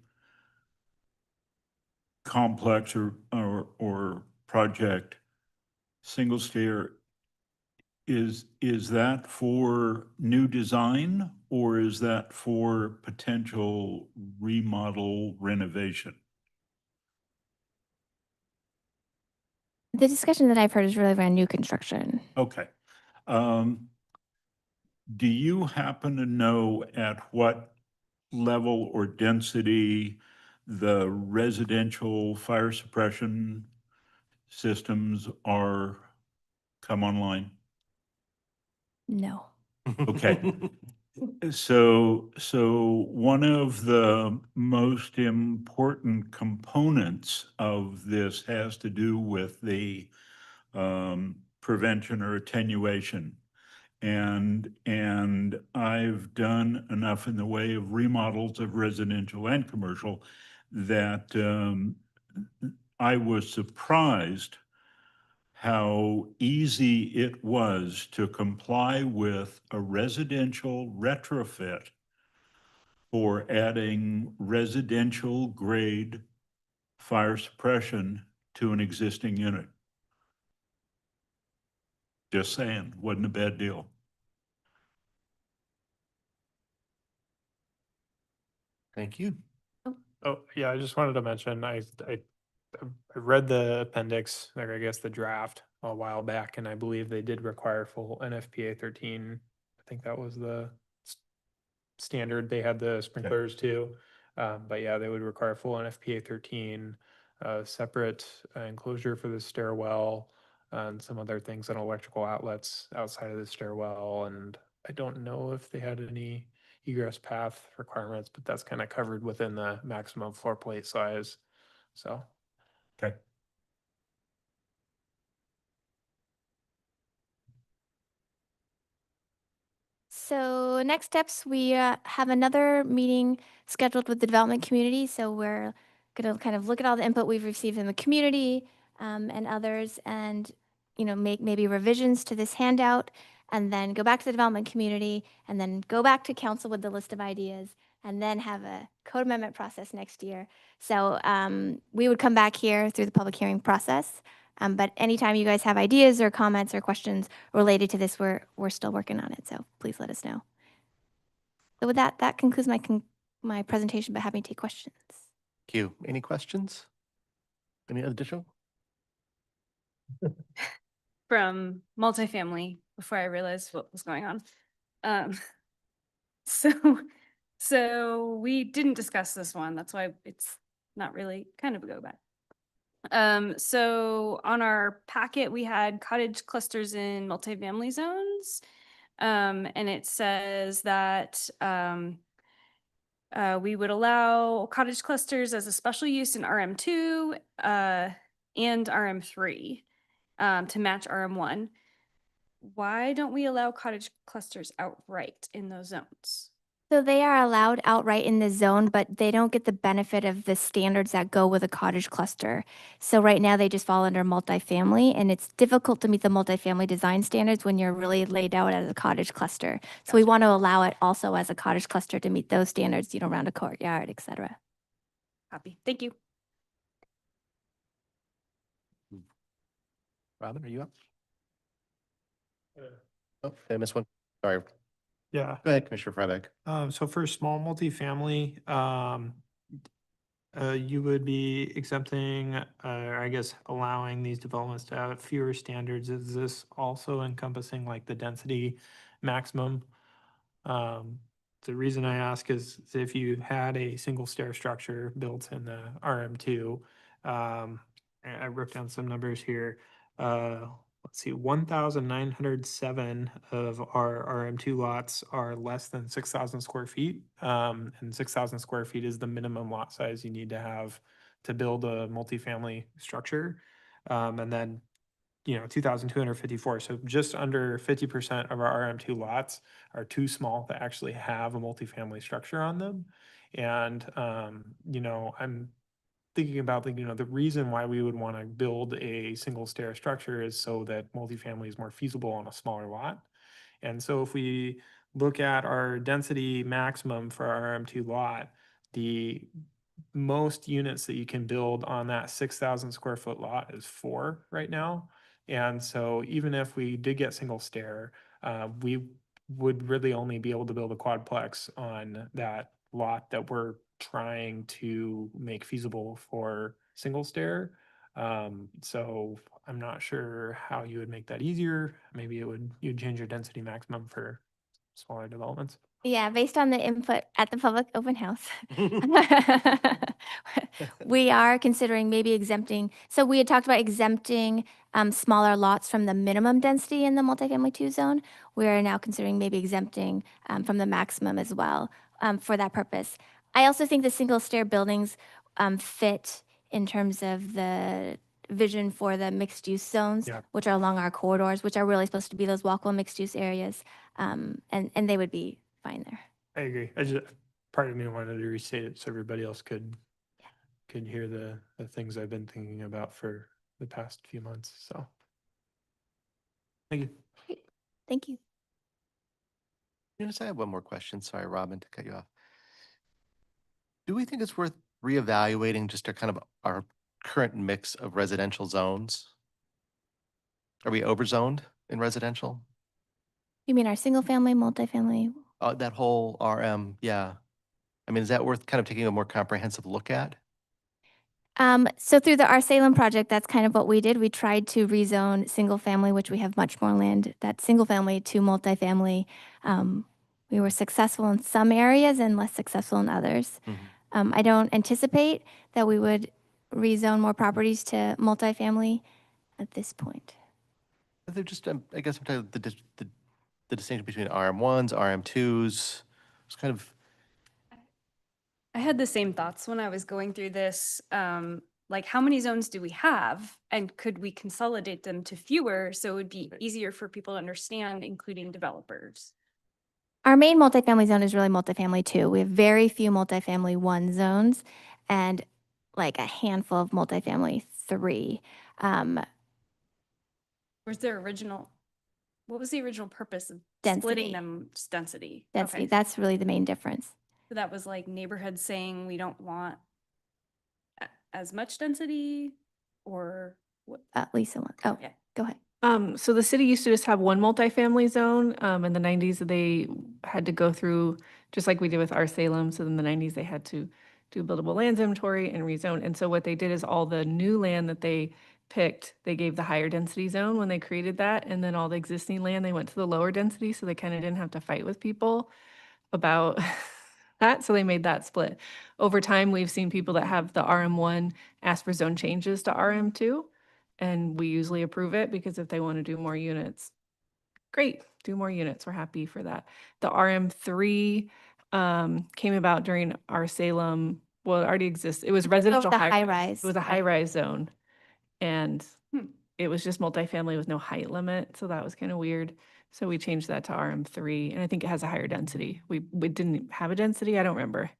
Speaker 5: complex or project, single stair, is that for new design, or is that for potential remodel renovation?
Speaker 7: The discussion that I've heard is really around new construction.
Speaker 5: Okay. Do you happen to know at what level or density the residential fire suppression systems are come online?
Speaker 7: No.
Speaker 5: Okay. So one of the most important components of this has to do with the prevention or attenuation. And I've done enough in the way of remodels of residential and commercial that I was surprised how easy it was to comply with a residential retrofit for adding residential grade fire suppression to an existing unit. Just saying, wasn't a bad deal.
Speaker 1: Thank you.
Speaker 3: Oh, yeah, I just wanted to mention, I read the appendix, or I guess the draft a while back, and I believe they did require full NFPA 13. I think that was the standard. They had the sprinklers too. But yeah, they would require full NFPA 13, separate enclosure for the stairwell, and some other things on electrical outlets outside of the stairwell. And I don't know if they had any egress path requirements, but that's kind of covered within the maximum floor plate size. So.
Speaker 5: Okay.
Speaker 7: So next steps, we have another meeting scheduled with the development community. So we're going to kind of look at all the input we've received in the community and others, and make maybe revisions to this handout, and then go back to the development community, and then go back to council with the list of ideas, and then have a code amendment process next year. So we would come back here through the public hearing process. But anytime you guys have ideas or comments or questions related to this, we're still working on it. So please let us know. So with that, that concludes my presentation, but happy to take questions.
Speaker 1: Thank you. Any questions? Any additional?
Speaker 8: From multifamily before I realized what was going on. So we didn't discuss this one. That's why it's not really kind of a go back. So on our packet, we had cottage clusters in multifamily zones. And it says that we would allow cottage clusters as a special use in RM2 and RM3 to match RM1. Why don't we allow cottage clusters outright in those zones?
Speaker 7: So they are allowed outright in the zone, but they don't get the benefit of the standards that go with a cottage cluster. So right now they just fall under multifamily, and it's difficult to meet the multifamily design standards when you're really laid out as a cottage cluster. So we want to allow it also as a cottage cluster to meet those standards, around a courtyard, et cetera.
Speaker 8: Copy. Thank you.
Speaker 1: Robin, are you up? Oh, did I miss one? Sorry.
Speaker 3: Yeah.
Speaker 1: Go ahead, Commissioner Freiberg.
Speaker 3: So for small multifamily, you would be exempting, I guess, allowing these developments to have fewer standards. Is this also encompassing like the density maximum? The reason I ask is if you had a single stair structure built in the RM2, I wrote down some numbers here. Let's see, 1,907 of our RM2 lots are less than 6,000 square feet. And 6,000 square feet is the minimum lot size you need to have to build a multifamily structure. And then, 2,254. So just under 50% of our RM2 lots are too small to actually have a multifamily structure on them. And, I'm thinking about the reason why we would want to build a single stair structure is so that multifamily is more feasible on a smaller lot. And so if we look at our density maximum for our RM2 lot, the most units that you can build on that 6,000 square foot lot is 4 right now. And so even if we did get single stair, we would really only be able to build a quadplex on that lot that we're trying to make feasible for single stair. So I'm not sure how you would make that easier. Maybe you'd change your density maximum for smaller developments.
Speaker 7: Yeah, based on the input at the public open house. We are considering maybe exempting, so we had talked about exempting smaller lots from the minimum density in the multifamily 2 zone. We are now considering maybe exempting from the maximum as well for that purpose. I also think the single stair buildings fit in terms of the vision for the mixed use zones,
Speaker 3: Yeah.
Speaker 7: which are along our corridors, which are really supposed to be those walkable mixed use areas. And they would be fine there.
Speaker 3: I agree. I just, part of me wanted to restate it so everybody else could hear the things I've been thinking about for the past few months, so. Thank you.
Speaker 7: Thank you.
Speaker 1: Eunice, I have one more question. Sorry, Robin, to cut you off. Do we think it's worth reevaluating just our kind of our current mix of residential zones? Are we overzoned in residential?
Speaker 7: You mean our single family, multifamily?
Speaker 1: That whole RM, yeah. I mean, is that worth kind of taking a more comprehensive look at?
Speaker 7: So through our Salem project, that's kind of what we did. We tried to rezone single family, which we have much more land, that's single family to multifamily. We were successful in some areas and less successful in others. I don't anticipate that we would rezone more properties to multifamily at this point.
Speaker 1: They're just, I guess, I'm talking about the distinction between RM1s, RM2s. It's kind of,
Speaker 8: I had the same thoughts when I was going through this. Like, how many zones do we have? And could we consolidate them to fewer so it would be easier for people to understand, including developers?
Speaker 7: Our main multifamily zone is really multifamily 2. We have very few multifamily 1 zones and like a handful of multifamily 3.
Speaker 8: Was their original, what was the original purpose of
Speaker 7: Density.
Speaker 8: splitting them? Just density.
Speaker 7: Density,
Speaker 8: Okay.
Speaker 7: that's really the main difference.
Speaker 8: So that was like neighborhoods saying we don't want as much density, or what?
Speaker 7: Lisa, oh,
Speaker 8: Okay.
Speaker 7: go ahead.
Speaker 9: So the city used to just have one multifamily zone. In the 90s, they had to go through, just like we did with our Salem. So in the 90s, they had to do buildable lands inventory and rezone. And so what they did is all the new land that they picked, they gave the higher density zone when they created that. And then all the existing land, they went to the lower density. So they kind of didn't have to fight with people about that. So they made that split. Over time, we've seen people that have the RM1 ask for zone changes to RM2. And we usually approve it because if they want to do more units, great, do more units. We're happy for that. The RM3 came about during our Salem, well, it already exists. It was residential
Speaker 7: the high rise.
Speaker 9: It was a high rise zone. And
Speaker 8: Hmm.
Speaker 9: it was just multifamily with no height limit. So that was kind of weird. So we changed that to RM3 and I think it has a higher density. We didn't have a density. I don't remember.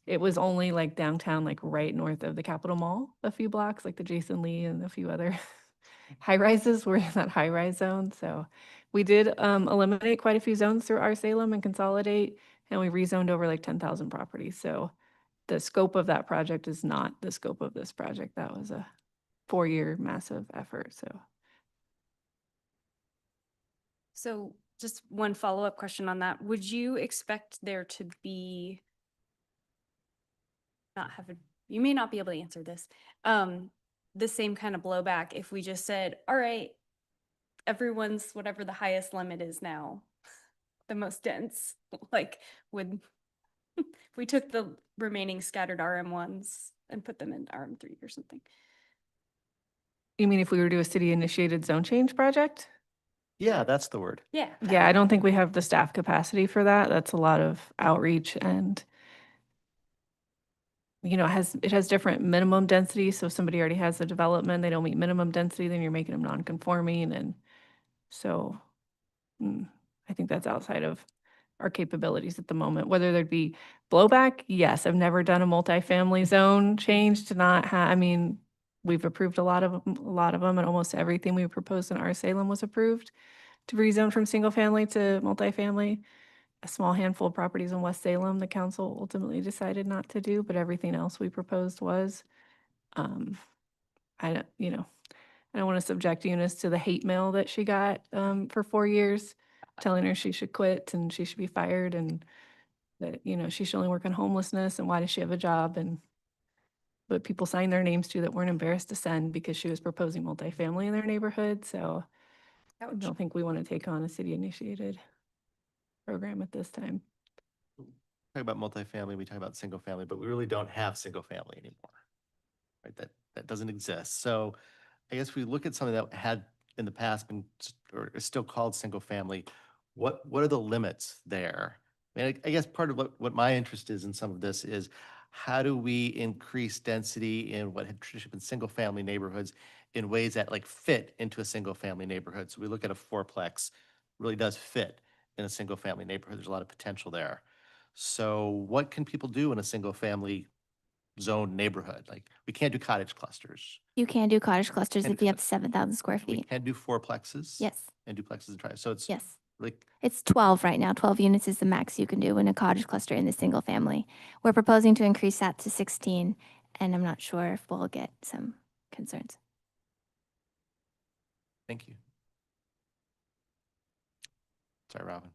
Speaker 9: It was only like downtown, like right north of the Capitol Mall, a few blocks, like the Jason Lee and a few other high rises were in that high rise zone. So we did eliminate quite a few zones through our Salem and consolidate, and we rezoned over like 10,000 properties. So the scope of that project is not the scope of this project. That was a 4-year massive effort.
Speaker 8: So just one follow-up question on that. Would you expect there to be you may not be able to answer this, the same kind of blowback if we just said, all right, everyone's whatever the highest limit is now, the most dense, like would, if we took the remaining scattered RM1s and put them in RM3 or something?
Speaker 9: You mean if we were to do a city initiated zone change project?
Speaker 1: yeah, that's the word.
Speaker 8: Yeah.
Speaker 9: Yeah, I don't think we have the staff capacity for that. That's a lot of outreach and it has different minimum density. So if somebody already has a development, they don't meet minimum density, then you're making them non-conforming. And so I think that's outside of our capabilities at the moment. Whether there'd be blowback, yes, I've never done a multifamily zone change to not have, I mean, we've approved a lot of them and almost everything we proposed in our Salem was approved to rezone from single family to multifamily. A small handful of properties in West Salem, the council ultimately decided not to do, but everything else we proposed was. I don't want to subject Eunice to the hate mail that she got for 4 years, telling her she should quit and she should be fired and that, she should only work on homelessness and why does she have a job? But people signed their names to that weren't embarrassed to send because she was proposing multifamily in their neighborhood. So I don't think we want to take on a city initiated program at this time.
Speaker 1: talk about multifamily, we talk about single family, but we really don't have single family anymore. Right? That doesn't exist. So I guess we look at something that had in the past been, or is still called single family, what are the limits there? I mean, I guess part of what my interest is in some of this is how do we increase density in what had traditionally been single family neighborhoods in ways that like fit into a single family neighborhood? So we look at a fourplex, really does fit in a single family neighborhood. There's a lot of potential there. So what can people do in a single family zone neighborhood? Like we can't do cottage clusters.
Speaker 7: You can do cottage clusters
Speaker 1: And
Speaker 7: if you have 7,000 square
Speaker 1: We
Speaker 7: feet.
Speaker 1: can do fourplexes.
Speaker 7: Yes,
Speaker 1: And duplexes and tri, so it's
Speaker 7: yes.
Speaker 1: like,
Speaker 7: It's 12 right now. 12 units is the max you can do in a cottage cluster in the single family. We're proposing to increase that to 16, and I'm not sure if we'll get some concerns.
Speaker 1: thank you. Sorry, Robin.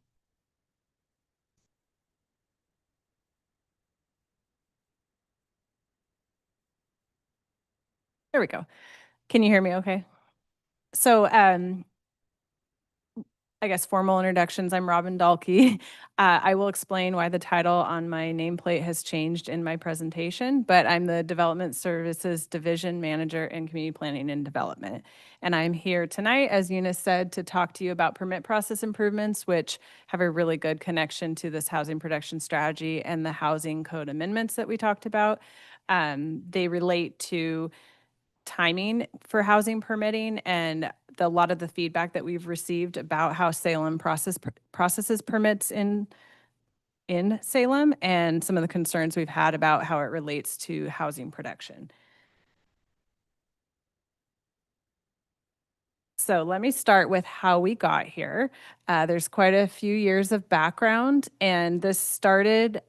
Speaker 10: There we go. Can you hear me okay? So, I guess formal introductions. I'm Robin Dahlke. I will explain why the title on my nameplate has changed in my presentation, but I'm the Development Services Division Manager in Community Planning and Development. And I'm here tonight, as Eunice said, to talk to you about permit process improvements, which have a really good connection to this housing production strategy and the housing code amendments that we talked about. They relate to timing for housing permitting and a lot of the feedback that we've received about how Salem processes permits in Salem and some of the concerns we've had about how it relates to housing production. So let me start with how we got here. There's quite a few years of background, and this started,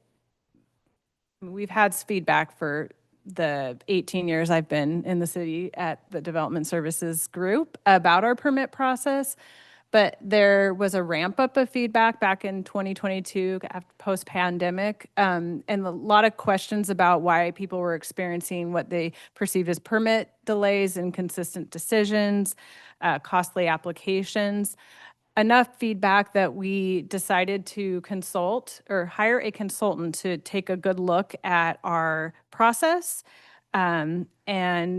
Speaker 10: we've had feedback for the 18 years I've been in the city at the Development Services Group about our permit process. But there was a ramp up of feedback back in 2022 post-pandemic, and a lot of questions about why people were experiencing what they perceived as permit delays, inconsistent decisions, costly applications. Enough feedback that we decided to consult or hire a consultant to take a good look at our process and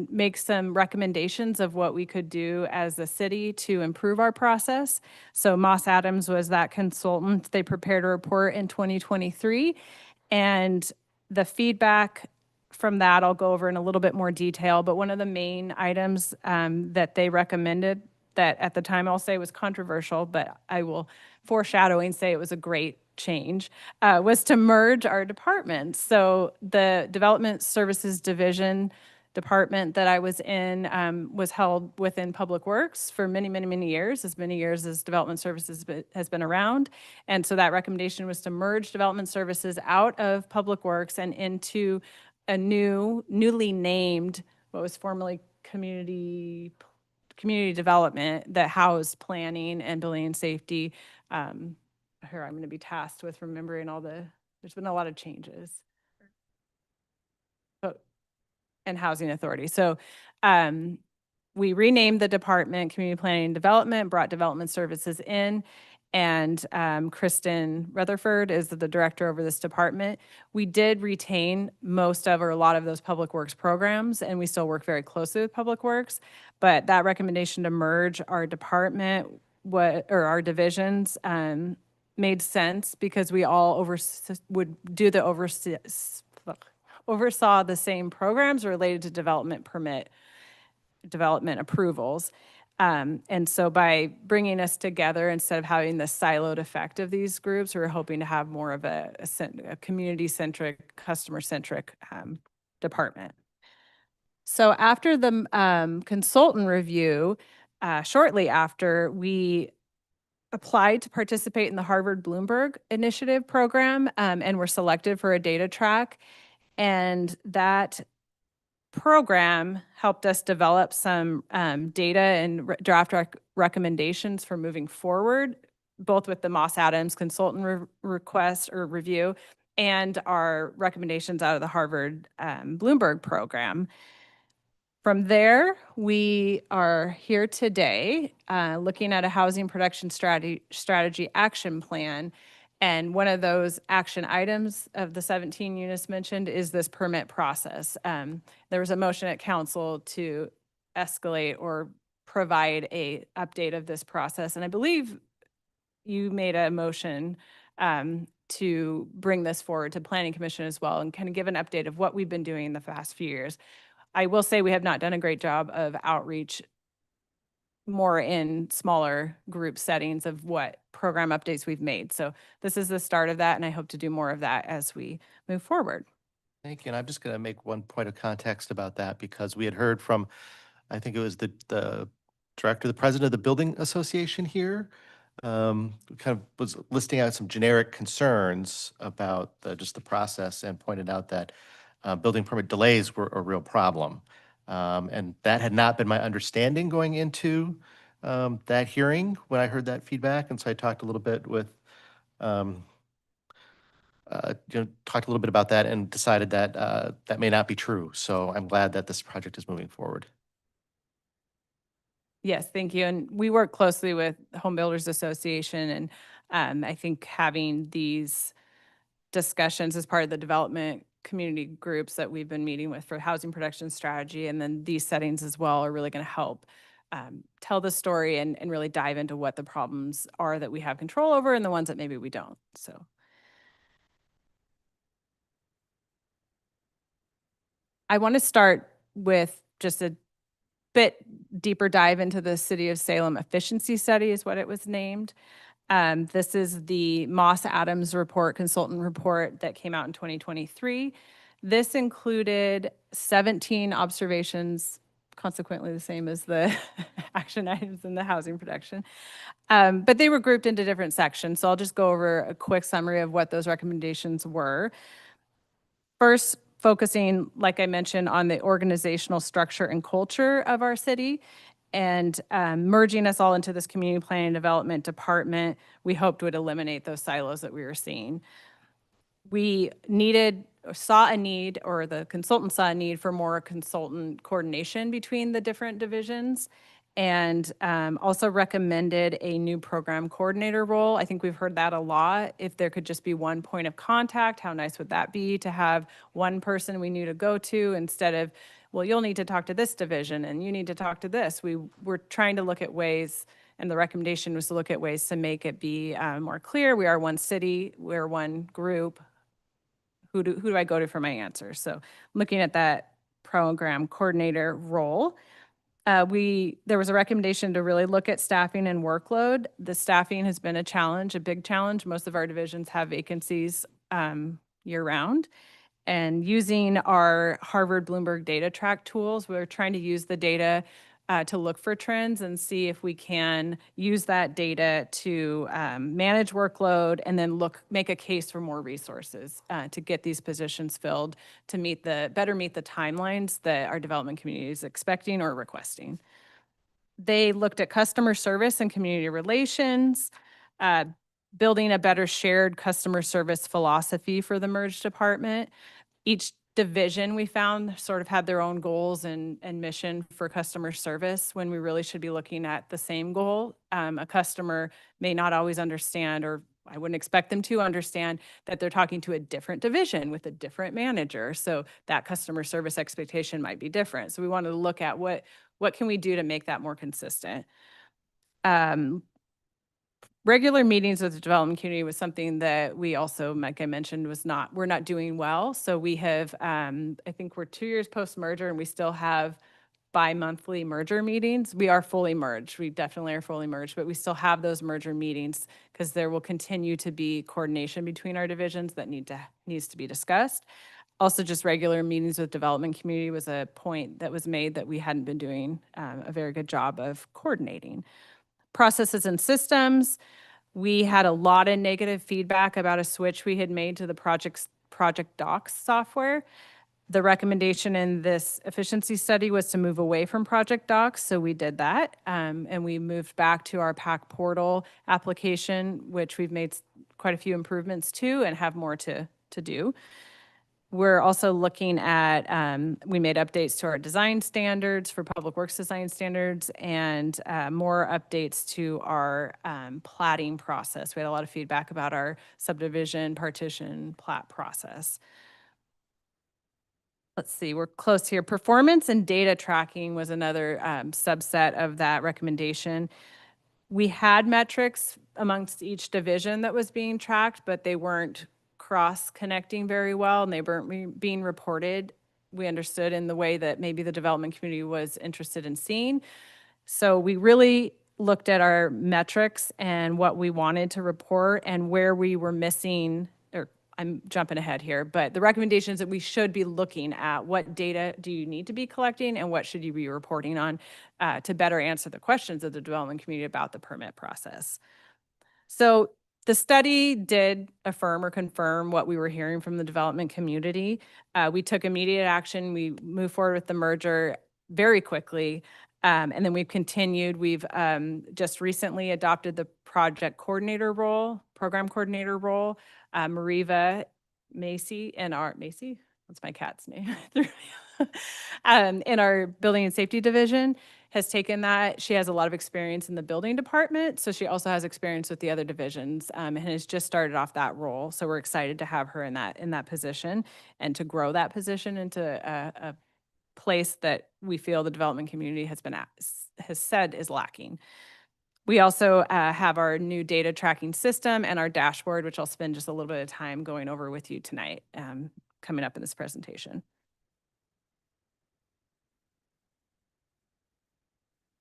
Speaker 10: make some recommendations of what we could do as a city to improve our process. So Moss Adams was that consultant. They prepared a report in 2023, and the feedback from that I'll go over in a little bit more detail, but one of the main items that they recommended that at the time I'll say was controversial, but I will foreshadowing say it was a great change, was to merge our departments. So the Development Services Division department that I was in was held within Public Works for many, many, many years, as many years as Development Services has been around. And so that recommendation was to merge Development Services out of Public Works and into a newly named, what was formerly Community Development that housed planning and building and safety. Here, I'm going to be tasked with remembering there's been a lot of changes. And Housing Authority. So we renamed the department Community Planning and Development, brought Development Services in, and Kristen Rutherford is the director over this department. We did retain most of or a lot of those Public Works programs, and we still work very closely with Public Works, but that recommendation to merge our department or our divisions made sense because we all would do the oversaw the same programs related to development approvals. And so by bringing us together, instead of having the siloed effect of these groups, we're hoping to have more of a community-centric, customer-centric department. So after the consultant review, shortly after, we applied to participate in the Harvard Bloomberg Initiative program and were selected for a data track. And that program helped us develop some data and draft recommendations for moving forward, both with the Moss Adams consultant request or review and our recommendations out of the Harvard Bloomberg program. From there, we are here today looking at a housing production strategy action plan. And one of those action items of the 17 units mentioned is this permit process. There was a motion at council to escalate or provide a update of this process. And I believe you made a motion to bring this forward to Planning Commission as well and kind of give an update of what we've been doing in the past few years. I will say we have not done a great job of outreach more in smaller group settings of what program updates we've made. So this is the start of that, and I hope to do more of that as we move forward.
Speaker 1: Thank you. And I'm just going to make one point of context about that because we had heard from, I think it was the director, the president of the Building Association here, kind of was listing out some generic concerns about just the process and pointed out that building permit delays were a real problem. And that had not been my understanding going into that hearing when I heard that feedback. And so I talked a little bit with, talked a little bit about that and decided that that may not be true. So I'm glad that this project is moving forward.
Speaker 10: Yes, thank you. And we work closely with Home Builders Association, and I think having these discussions as part of the development community groups that we've been meeting with for housing production strategy, and then these settings as well, are really going to help tell the story and really dive into what the problems are that we have control over and the ones that maybe we don't. So. I want to start with just a bit deeper dive into the City of Salem efficiency study is what it was named. This is the Moss Adams report, consultant report that came out in 2023. This included 17 observations, consequently the same as the action items in the housing production. But they were grouped into different sections. So I'll just go over a quick summary of what those recommendations were. First, focusing, like I mentioned, on the organizational structure and culture of our city and merging us all into this community planning and development department, we hoped would eliminate those silos that we were seeing. We saw a need, or the consultant saw a need for more consultant coordination between the different divisions, and also recommended a new program coordinator role. I think we've heard that a lot. If there could just be one point of contact, how nice would that be to have one person we knew to go to instead of, well, you'll need to talk to this division and you need to talk to this. We were trying to look at ways, and the recommendation was to look at ways to make it be more clear. We are one city, we're one group. Who do I go to for my answers? So looking at that program coordinator role, there was a recommendation to really look at staffing and workload. The staffing has been a challenge, a big challenge. Most of our divisions have vacancies year round. And using our Harvard Bloomberg data track tools, we're trying to use the data to look for trends and see if we can use that data to manage workload and then make a case for more resources to get these positions filled to better meet the timelines that our development community is expecting or requesting. They looked at customer service and community relations, building a better shared customer service philosophy for the merged department. Each division, we found, sort of had their own goals and mission for customer service when we really should be looking at the same goal. A customer may not always understand, or I wouldn't expect them to understand, that they're talking to a different division with a different manager. So that customer service expectation might be different. So we wanted to look at what can we do to make that more consistent. Regular meetings with the development community was something that we also, like I mentioned, we're not doing well. So we have, I think we're 2 years post-merger and we still have bi-monthly merger meetings. We are fully merged. We definitely are fully merged, but we still have those merger meetings because there will continue to be coordination between our divisions that needs to be discussed. Also, just regular meetings with development community was a point that was made that we hadn't been doing a very good job of coordinating. Processes and systems. We had a lot of negative feedback about a switch we had made to the Project Docs software. The recommendation in this efficiency study was to move away from Project Docs, so we did that. And we moved back to our PAC portal application, which we've made quite a few improvements to and have more to do. We're also looking at, we made updates to our design standards for Public Works design standards and more updates to our plating process. We had a lot of feedback about our subdivision partition plat process. Let's see, we're close here. Performance and data tracking was another subset of that recommendation. We had metrics amongst each division that was being tracked, but they weren't cross-connecting very well and they weren't being reported. We understood in the way that maybe the development community was interested in seeing. So we really looked at our metrics and what we wanted to report and where we were missing, or I'm jumping ahead here, but the recommendations that we should be looking at, what data do you need to be collecting and what should you be reporting on to better answer the questions of the development community about the permit process. So the study did affirm or confirm what we were hearing from the development community. We took immediate action. We moved forward with the merger very quickly. And then we've continued. We've just recently adopted the project coordinator role, program coordinator role. Mariva Macy Macy, that's my cat's name, in our building and safety division has taken that. She has a lot of experience in the building department, so she also has experience with the other divisions and has just started off that role. So we're excited to have her in that position and to grow that position into a place that we feel the development community has said is lacking. We also have our new data tracking system and our dashboard, which I'll spend just a little bit of time going over with you tonight, coming up in this presentation.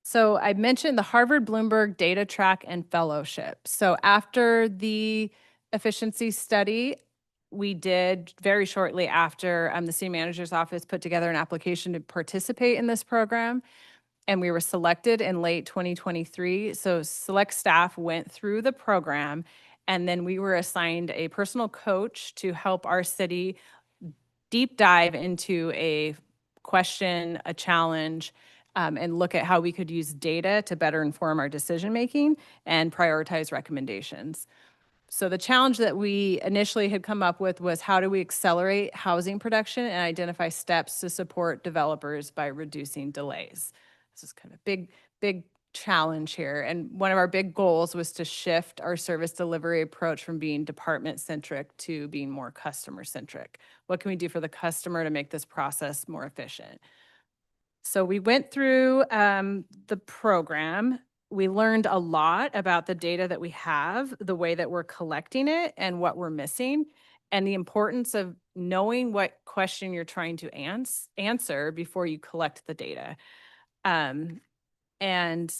Speaker 10: So I mentioned the Harvard Bloomberg Data Track and Fellowship. So after the efficiency study, we did very shortly after the city manager's office put together an application to participate in this program. And we were selected in late 2023. So select staff went through the program and then we were assigned a personal coach to help our city deep dive into a question, a challenge, and look at how we could use data to better inform our decision-making and prioritize recommendations. So the challenge that we initially had come up with was how do we accelerate housing production and identify steps to support developers by reducing delays. This is kind of a big challenge here. And one of our big goals was to shift our service delivery approach from being department-centric to being more customer-centric. What can we do for the customer to make this process more efficient? So we went through the program. We learned a lot about the data that we have, the way that we're collecting it and what we're missing, and the importance of knowing what question you're trying to answer before you collect the data. And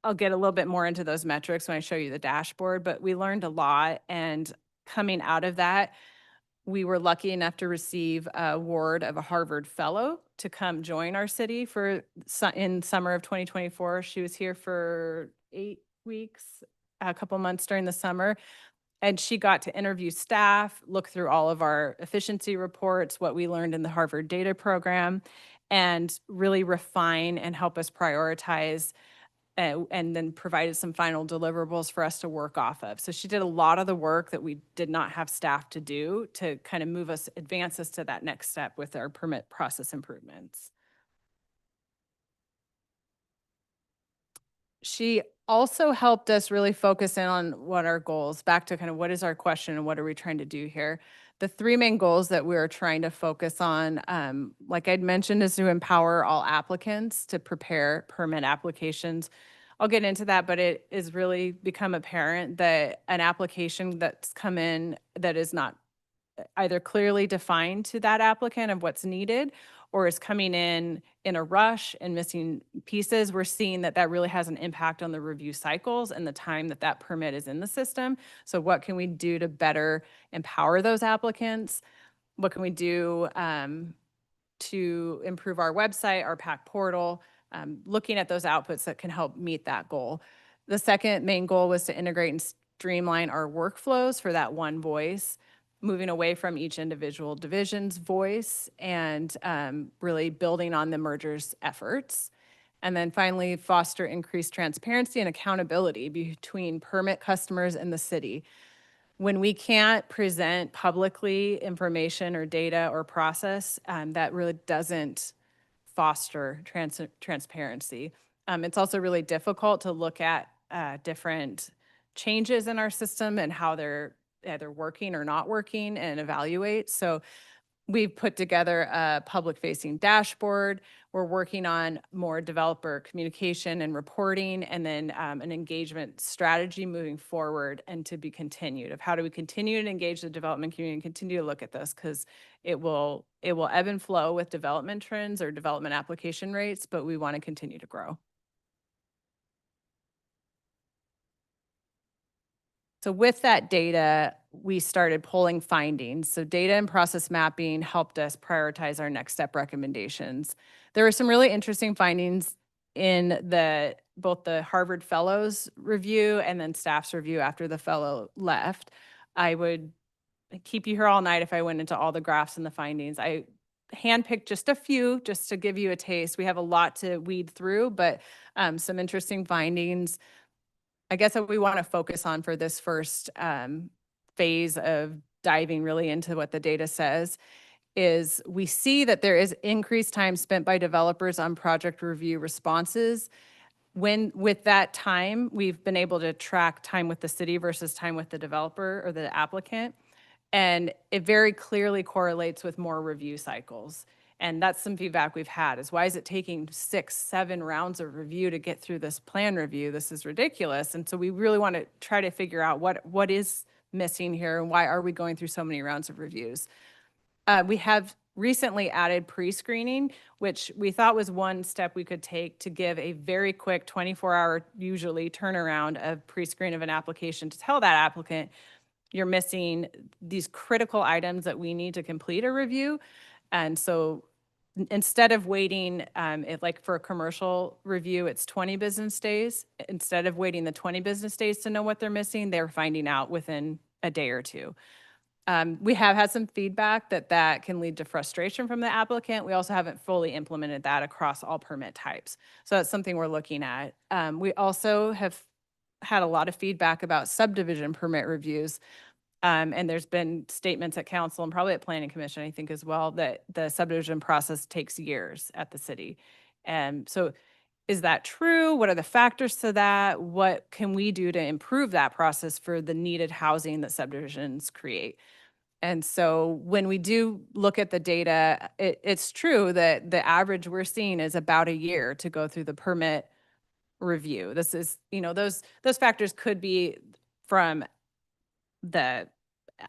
Speaker 10: I'll get a little bit more into those metrics when I show you the dashboard, but we learned a lot. And coming out of that, we were lucky enough to receive an award of a Harvard Fellow to come join our city in summer of 2024. She was here for 8 weeks, a couple months during the summer. And she got to interview staff, look through all of our efficiency reports, what we learned in the Harvard data program, and really refine and help us prioritize and then provided some final deliverables for us to work off of. So she did a lot of the work that we did not have staff to do to kind of advance us to that next step with our permit process improvements. She also helped us really focus in on what our goals, back to kind of what is our question and what are we trying to do here. The 3 main goals that we are trying to focus on, like I'd mentioned, is to empower all applicants to prepare permit applications. I'll get into that, but it is really become apparent that an application that's come in that is not either clearly defined to that applicant of what's needed or is coming in a rush and missing pieces, we're seeing that that really has an impact on the review cycles and the time that that permit is in the system. So what can we do to better empower those applicants? What can we do to improve our website, our PAC portal, looking at those outputs that can help meet that goal? The second main goal was to integrate and streamline our workflows for that one voice, moving away from each individual division's voice and really building on the merger's efforts. And then finally, foster increased transparency and accountability between permit customers and the city. when we can't present publicly information or data or process, that really doesn't foster transparency. It's also really difficult to look at different changes in our system and how they're either working or not working and evaluate. So we've put together a public-facing dashboard. We're working on more developer communication and reporting, and then an engagement strategy moving forward and to be continued of how do we continue to engage the development community and continue to look at this, because it will ebb and flow with development trends or development application rates, but we want to continue to grow. So with that data, we started pulling findings. So data and process mapping helped us prioritize our next step recommendations. There were some really interesting findings in both the Harvard Fellows review and then staff's review after the fellow left. I would keep you here all night if I went into all the graphs and the findings. I handpicked just a few just to give you a taste. We have a lot to weed through, but some interesting findings. I guess what we want to focus on for this first phase of diving really into what the data says is we see that there is increased time spent by developers on project review responses. With that time, we've been able to track time with the city versus time with the developer or the applicant. And it very clearly correlates with more review cycles. And that's some feedback we've had is why is it taking 6, 7 rounds of review to get through this plan review? This is ridiculous. And so we really want to try to figure out what is missing here and why are we going through so many rounds of reviews? We have recently added pre-screening, which we thought was one step we could take to give a very quick 24-hour usually turnaround of pre-screen of an application to tell that applicant you're missing these critical items that we need to complete a review. And so instead of waiting, like for a commercial review, it's 20 business days. Instead of waiting the 20 business days to know what they're missing, they're finding out within a day or two. We have had some feedback that can lead to frustration from the applicant. We also haven't fully implemented that across all permit types. So that's something we're looking at. We also have had a lot of feedback about subdivision permit reviews. And there's been statements at council and probably at planning commission, I think as well, that the subdivision process takes years at the city. And so is that true? What are the factors to that? What can we do to improve that process for the needed housing that subdivisions create? And so when we do look at the data, it's true that the average we're seeing is about a year to go through the permit review. This is, those factors could be from the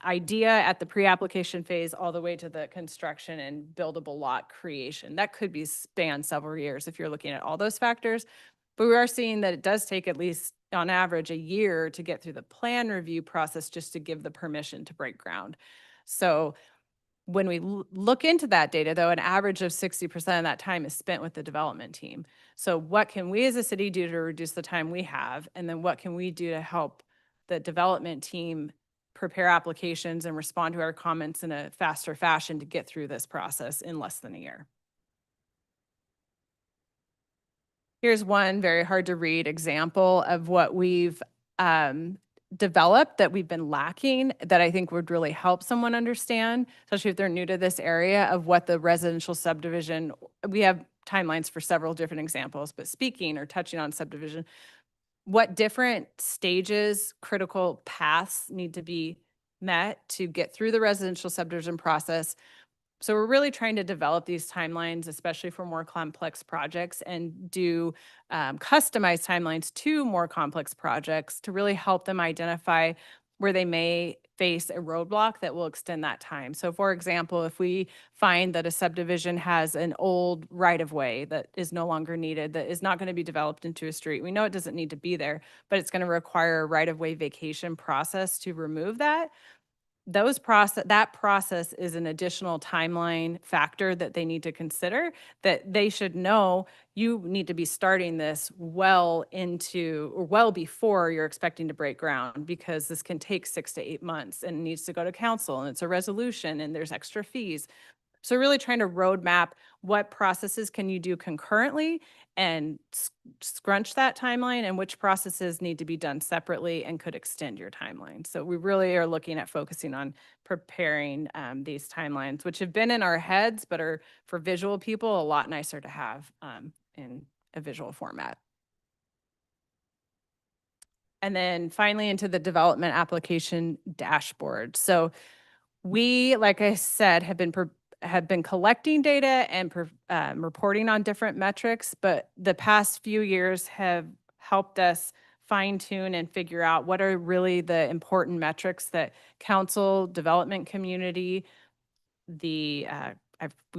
Speaker 10: idea at the pre-application phase all the way to the construction and buildable lot creation. That could be span several years if you're looking at all those factors. But we are seeing that it does take at least on average a year to get through the plan review process just to give the permission to break ground. So when we look into that data, though, an average of 60% of that time is spent with the development team. So what can we as a city do to reduce the time we have? And then what can we do to help the development team prepare applications and respond to our comments in a faster fashion to get through this process in less than a year? Here's one very hard to read example of what we've developed that we've been lacking that I think would really help someone understand, especially if they're new to this area, of what the residential subdivision, we have timelines for several different examples, but speaking or touching on subdivision, what different stages, critical paths need to be met to get through the residential subdivision process. So we're really trying to develop these timelines, especially for more complex projects, and do customized timelines to more complex projects to really help them identify where they may face a roadblock that will extend that time. So for example, if we find that a subdivision has an old right-of-way that is no longer needed, that is not going to be developed into a street, we know it doesn't need to be there, but it's going to require a right-of-way vacation process to remove that. That process is an additional timeline factor that they need to consider, that they should know you need to be starting this well before you're expecting to break ground, because this can take 6 to 8 months and needs to go to council and it's a resolution and there's extra fees. So really trying to roadmap what processes can you do concurrently and scrunch that timeline and which processes need to be done separately and could extend your timeline. So we really are looking at focusing on preparing these timelines, which have been in our heads, but are for visual people a lot nicer to have in a visual format. And then finally into the development application dashboard. So we, like I said, have been collecting data and reporting on different metrics, but the past few years have helped us fine tune and figure out what are really the important metrics that council, development community, we've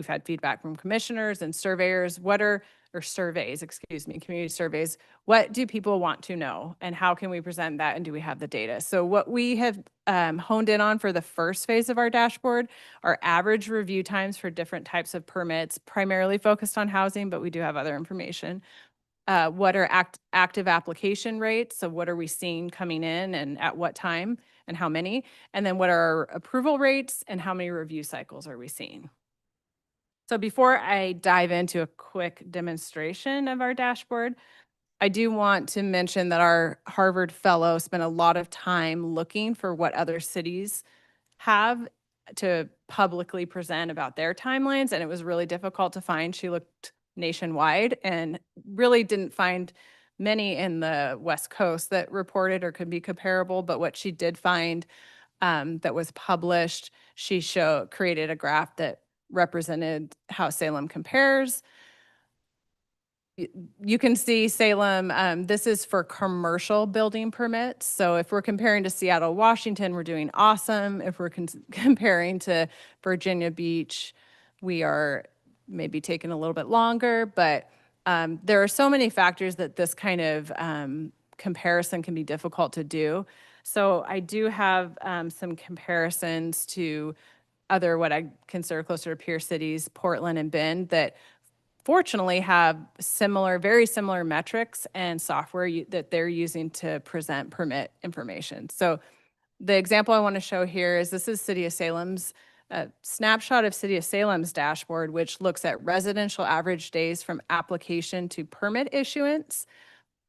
Speaker 10: had feedback from commissioners and surveyors, surveys, community surveys. What do people want to know and how can we present that and do we have the data? So what we have honed in on for the first phase of our dashboard are average review times for different types of permits, primarily focused on housing, but we do have other information. What are active application rates? So what are we seeing coming in and at what time and how many? And then what are our approval rates and how many review cycles are we seeing? So before I dive into a quick demonstration of our dashboard, I do want to mention that our Harvard fellow spent a lot of time looking for what other cities have to publicly present about their timelines, and it was really difficult to find. She looked nationwide and really didn't find many in the West Coast that reported or could be comparable, but what she did find that was published, she created a graph that represented how Salem compares. You can see Salem, this is for commercial building permits. So if we're comparing to Seattle, Washington, we're doing awesome. If we're comparing to Virginia Beach, we are maybe taking a little bit longer, but there are so many factors that this kind of comparison can be difficult to do. So I do have some comparisons to other what I consider closer to peer cities, Portland and Bend, that fortunately have very similar metrics and software that they're using to present permit information. So the example I want to show here is this is City of Salem's snapshot of City of Salem's dashboard, which looks at residential average days from application to permit issuance.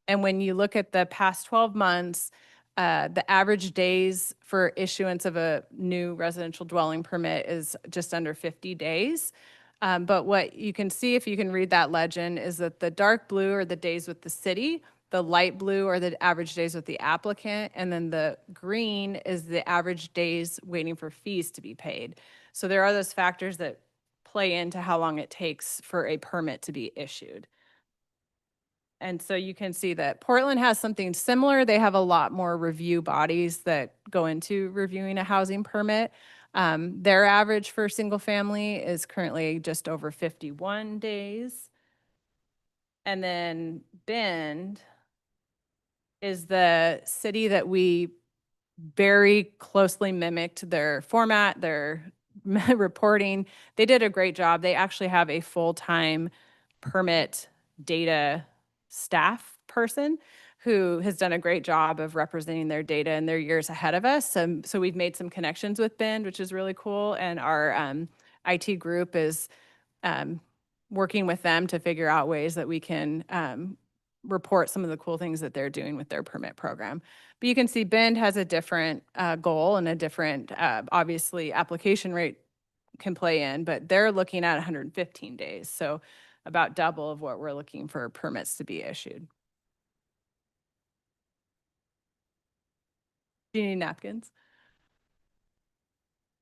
Speaker 10: And when you look at the past 12 months, the average days for issuance of a new residential dwelling permit is just under 50 days. But what you can see, if you can read that legend, is that the dark blue are the days with the city, the light blue are the average days with the applicant, and then the green is the average days waiting for fees to be paid. So there are those factors that play into how long it takes for a permit to be issued. And so you can see that Portland has something similar. They have a lot more review bodies that go into reviewing a housing permit. Their average for single family is currently just over 51 days. And then Bend is the city that we very closely mimicked their format, their reporting. They did a great job. They actually have a full-time permit data staff person who has done a great job of representing their data and their years ahead of us. So we've made some connections with Bend, which is really cool. And our IT group is working with them to figure out ways that we can report some of the cool things that they're doing with their permit program. But you can see Bend has a different goal and a different, obviously, application rate can play in, but they're looking at 115 days. So about double of what we're looking for permits to be issued. Do you need napkins?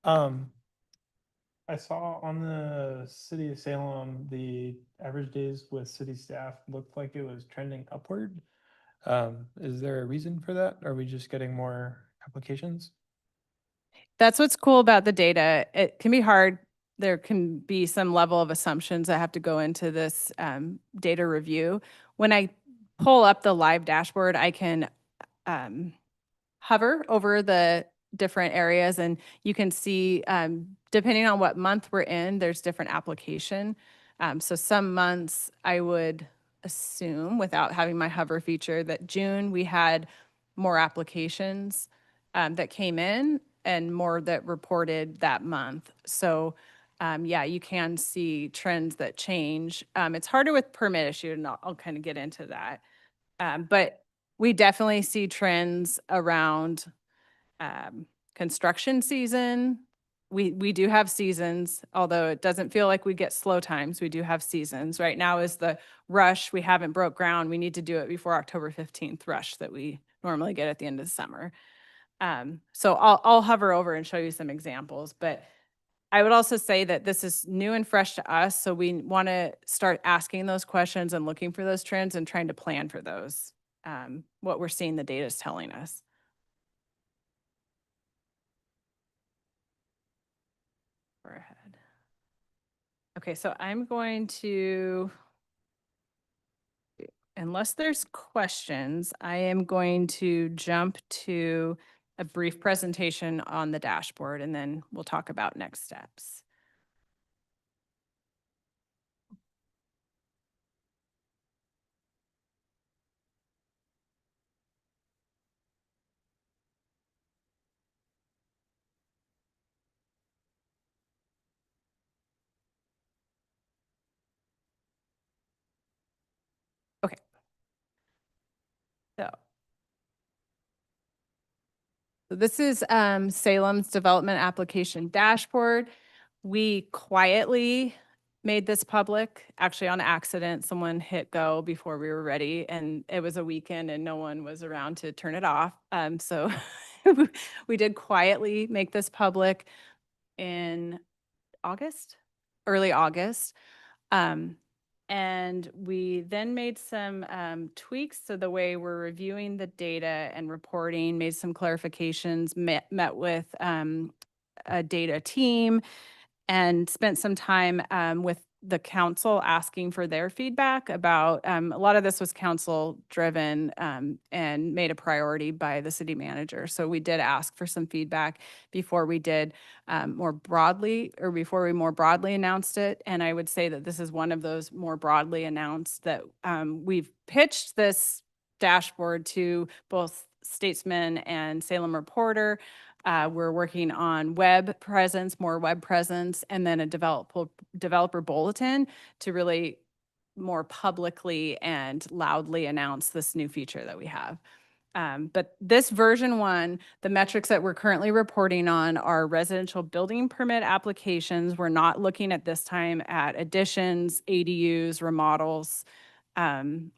Speaker 3: I saw on the City of Salem, the average days with city staff looked like it was trending upward. Is there a reason for that? Are we just getting more applications?
Speaker 10: That's what's cool about the data. It can be hard. There can be some level of assumptions that have to go into this data review. When I pull up the live dashboard, I can hover over the different areas and you can see, depending on what month we're in, there's different application. So some months I would assume, without having my hover feature, that June we had more applications that came in and more that reported that month. So yeah, you can see trends that change. It's harder with permit issue, and I'll kind of get into that. But we definitely see trends around construction season. We do have seasons, although it doesn't feel like we get slow times. We do have seasons. Right now is the rush. We haven't broke ground. We need to do it before October 15th rush that we normally get at the end of the summer. So I'll hover over and show you some examples, but I would also say that this is new and fresh to us. So we want to start asking those questions and looking for those trends and trying to plan for those, what we're seeing the data is telling us. We're ahead. Okay, so I'm going to, unless there's questions, I am going to jump to a brief presentation on the dashboard, and then we'll talk about next steps. Okay. So this is Salem's development application dashboard. We quietly made this public, actually on accident. Someone hit go before we were ready, and it was a weekend and no one was around to turn it off. So we did quietly make this public in August, early August. And we then made some tweaks to the way we're reviewing the data and reporting, made some clarifications, met with a data team, and spent some time with the council asking for their feedback about, a lot of this was council driven and made a priority by the city manager. So we did ask for some feedback before we did more broadly, or before we more broadly announced it. And I would say that this is one of those more broadly announced that we've pitched this dashboard to both Statesman and Salem Reporter. We're working on web presence, more web presence, and then a developer bulletin to really more publicly and loudly announce this new feature that we have. But this version 1, the metrics that we're currently reporting on are residential building permit applications. We're not looking at this time at additions, ADUs, remodels,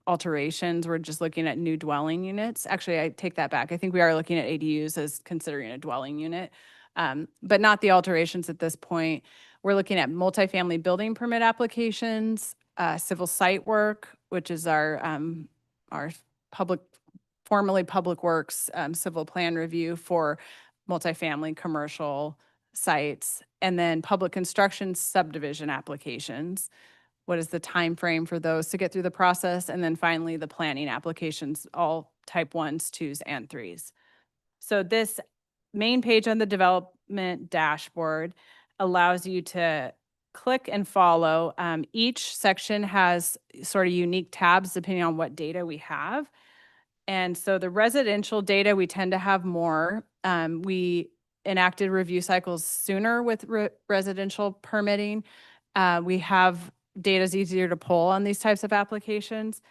Speaker 10: alterations. We're just looking at new dwelling units. Actually, I take that back. I think we are looking at ADUs as considering a dwelling unit, but not the alterations at this point. We're looking at multifamily building permit applications, civil site work, which is our formerly Public Works civil plan review for multifamily commercial sites, and then public construction subdivision applications. What is the time frame for those to get through the process? And then finally, the planning applications, all type 1s, 2s, and 3s. So this main page on the development dashboard allows you to click and follow. Each section has sort of unique tabs depending on what data we have. And so the residential data, we tend to have more. We enacted review cycles sooner with residential permitting. We have data is easier to pull on these types of applications.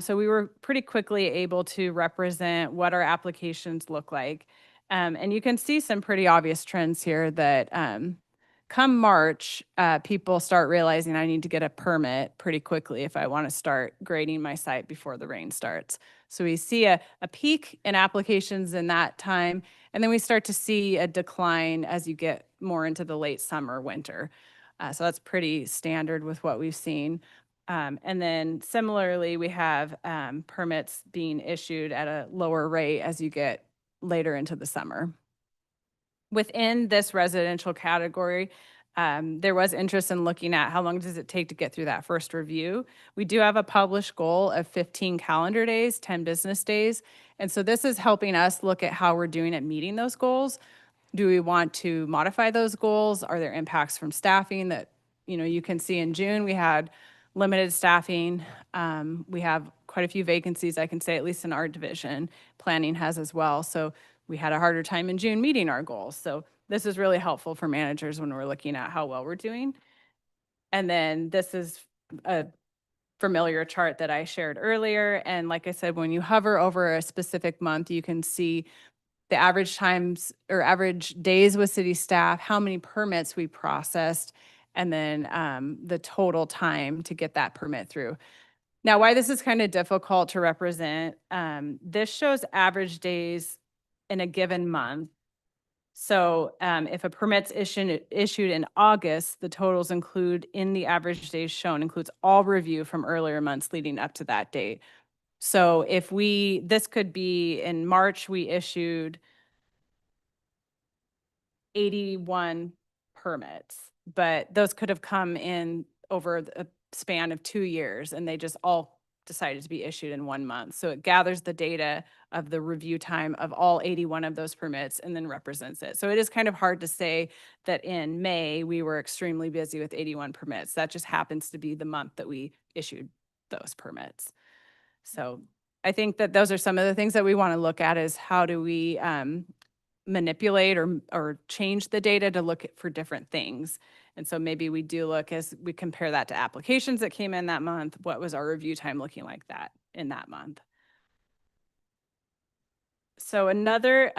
Speaker 10: So we were pretty quickly able to represent what our applications look like. And you can see some pretty obvious trends here that come March, people start realizing I need to get a permit pretty quickly if I want to start grading my site before the rain starts. So we see a peak in applications in that time, and then we start to see a decline as you get more into the late summer, winter. So that's pretty standard with what we've seen. And then similarly, we have permits being issued at a lower rate as you get later into the summer. Within this residential category, there was interest in looking at how long does it take to get through that first review. We do have a published goal of 15 calendar days, 10 business days. And so this is helping us look at how we're doing at meeting those goals. Do we want to modify those goals? Are there impacts from staffing that, you can see in June, we had limited staffing. We have quite a few vacancies, I can say, at least in our division. Planning has as well. So we had a harder time in June meeting our goals. So This is really helpful for managers when we're looking at how well we're doing. And then this is a familiar chart that I shared earlier. And like I said, when you hover over a specific month, you can see the average times or average days with city staff, how many permits we processed, and then the total time to get that permit through. Now, why this is kind of difficult to represent, this shows average days in a given month. So if a permit's issued in August, the totals include in the average days shown includes all review from earlier months leading up to that date. So if this could be in March, we issued 81 permits, but those could have come in over a span of 2 years and they just all decided to be issued in 1 month. So it gathers the data of the review time of all 81 of those permits and then represents it. So it is kind of hard to say that in May, we were extremely busy with 81 permits. That just happens to be the month that we issued those permits. So I think that those are some of the things that we want to look at is how do we manipulate or change the data to look for different things. And so maybe we do look as we compare that to applications that came in that month, what was our review time looking like that in that month? So another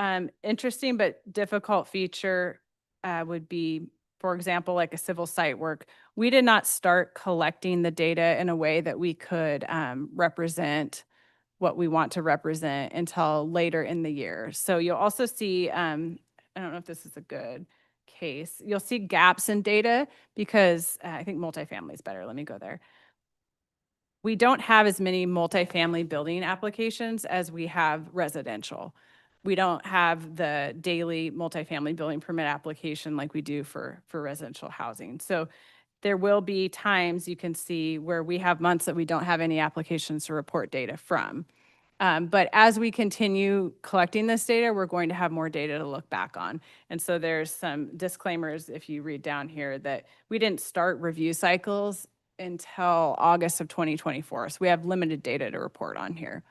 Speaker 10: interesting but difficult feature would be, for example, like a civil site work. We did not start collecting the data in a way that we could represent what we want to represent until later in the year. So you'll also see, I don't know if this is a good case, you'll see gaps in data because I think multifamily is better. Let me go there. We don't have as many multifamily building applications as we have residential. We don't have the daily multifamily building permit application like we do for residential housing. So there will be times you can see where we have months that we don't have any applications to report data from. But as we continue collecting this data, we're going to have more data to look back on. And so there's some disclaimers if you read down here that we didn't start review cycles until August of 2024. So we have limited data to report on here.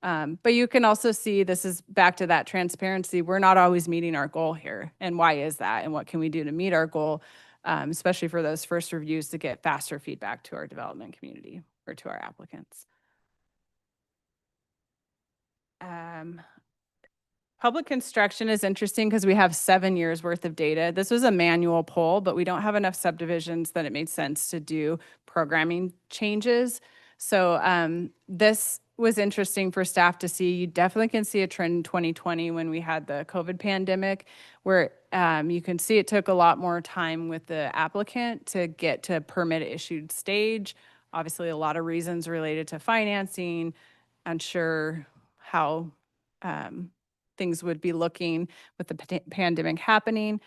Speaker 10: But you can also see this is back to that transparency. We're not always meeting our goal here. And why is that? And what can we do to meet our goal, especially for those first reviews to get faster feedback to our development community or to our applicants. Public construction is interesting because we have 7 years worth of data. This was a manual poll, but we don't have enough subdivisions that it made sense to do programming changes. So this was interesting for staff to see. You definitely can see a trend in 2020 when we had the COVID pandemic, where you can see it took a lot more time with the applicant to get to permit issued stage. Obviously, a lot of reasons related to financing, unsure how things would be looking with the pandemic happening.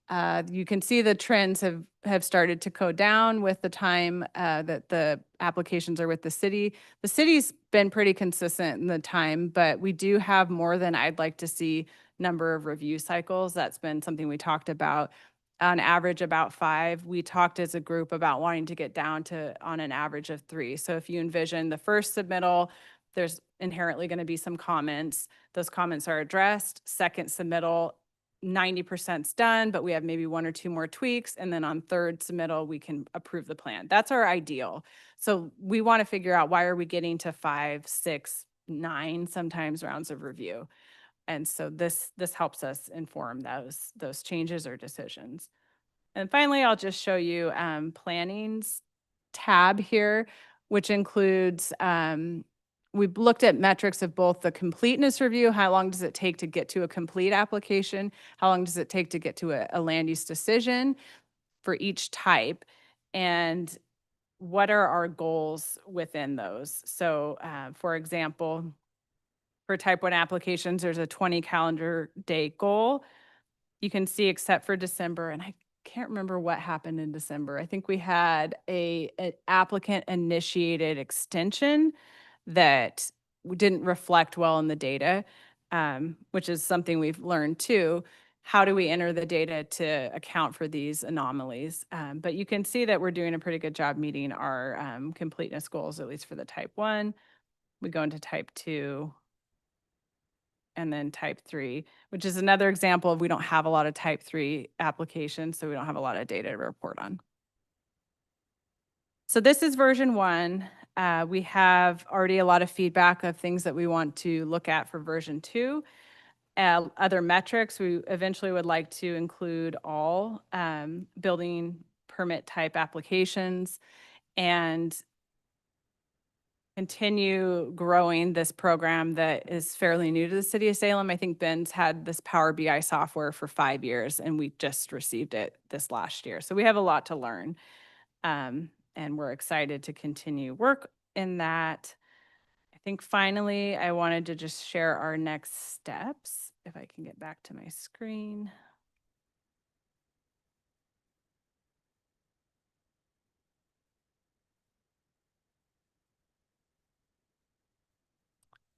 Speaker 10: You can see the trends have started to go down with the time that the applications are with the city. The city's been pretty consistent in the time, but we do have more than I'd like to see number of review cycles. That's been something we talked about. On average, about 5. We talked as a group about wanting to get down to on an average of 3. So if you envision the first submittal, there's inherently going to be some comments. Those comments are addressed. Second submittal, 90%'s done, but we have maybe 1 or 2 more tweaks. And then on third submittal, we can approve the plan. That's our ideal. So we want to figure out why are we getting to 5, 6, 9 sometimes rounds of review. And so this helps us inform those changes or decisions. And finally, I'll just show you planning's tab here, which includes we've looked at metrics of both the completeness review, how long does it take to get to a complete application, how long does it take to get to a land use decision for each type, and what are our goals within those. So for example, for type 1 applications, there's a 20 calendar day goal. You can see except for December, and I can't remember what happened in December. I think we had an applicant initiated extension that didn't reflect well in the data, which is something we've learned too. How do we enter the data to account for these anomalies? But you can see that we're doing a pretty good job meeting our completeness goals, at least for the type 1. We go into type 2. and then type 3, which is another example of we don't have a lot of type 3 applications, so we don't have a lot of data to report on. So this is version 1. We have already a lot of feedback of things that we want to look at for version 2. Other metrics, we eventually would like to include all building permit type applications and continue growing this program that is fairly new to the city of Salem. I think Ben's had this Power BI software for 5 years, and we just received it this last year. So we have a lot to learn. And we're excited to continue work in that. I think finally, I wanted to just share our next steps. If I can get back to my screen.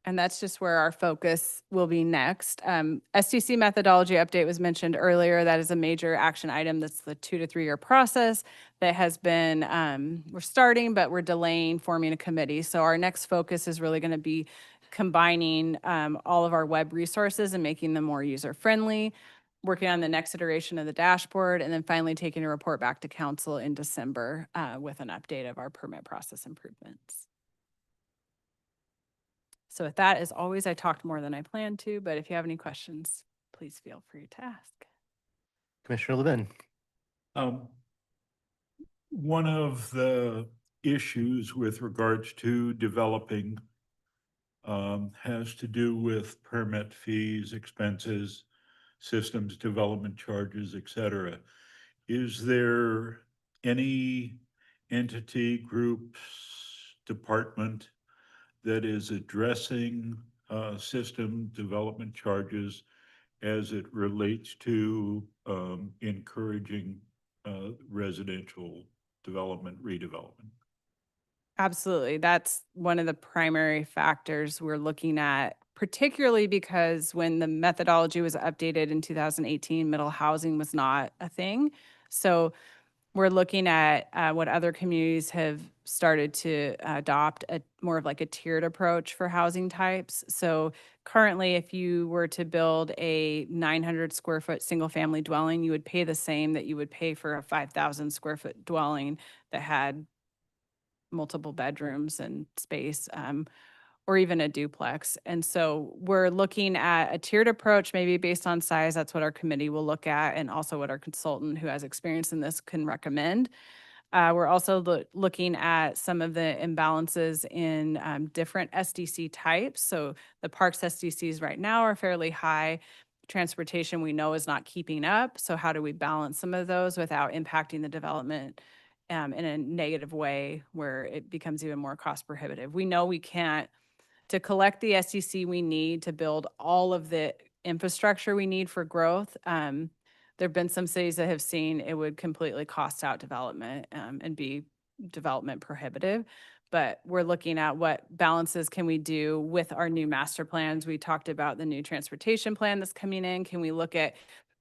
Speaker 10: And that's just where our focus will be next. SDC methodology update was mentioned earlier. That is a major action item. That's the 2 to 3 year process that has been, we're starting, but we're delaying forming a committee. So our next focus is really going to be combining all of our web resources and making them more user friendly, working on the next iteration of the dashboard, and then finally taking a report back to council in December with an update of our permit process improvements. So with that, as always, I talked more than I planned to, but if you have any questions, please feel free to ask.
Speaker 1: Commissioner Levin.
Speaker 5: One of the issues with regards to developing has to do with permit fees, expenses, systems development charges, et cetera. Is there any entity, groups, department that is addressing system development charges as it relates to encouraging residential development, redevelopment?
Speaker 10: Absolutely. That's one of the primary factors we're looking at, particularly because when the methodology was updated in 2018, middle housing was not a thing. So we're looking at what other communities have started to adopt, a more of like a tiered approach for housing types. So currently, if you were to build a 900 square foot single family dwelling, you would pay the same that you would pay for a 5,000 square foot dwelling that had multiple bedrooms and space, or even a duplex. And so we're looking at a tiered approach, maybe based on size. That's what our committee will look at, and also what our consultant who has experience in this can recommend. We're also looking at some of the imbalances in different SDC types. So the parks SDCs right now are fairly high. Transportation we know is not keeping up. So how do we balance some of those without impacting the development in a negative way where it becomes even more cost prohibitive? We know we can't, to collect the SDC we need to build all of the infrastructure we need for growth. There have been some cities that have seen it would completely cost out development and be development prohibitive. But we're looking at what balances can we do with our new master plans. We talked about the new transportation plan that's coming in. Can we look at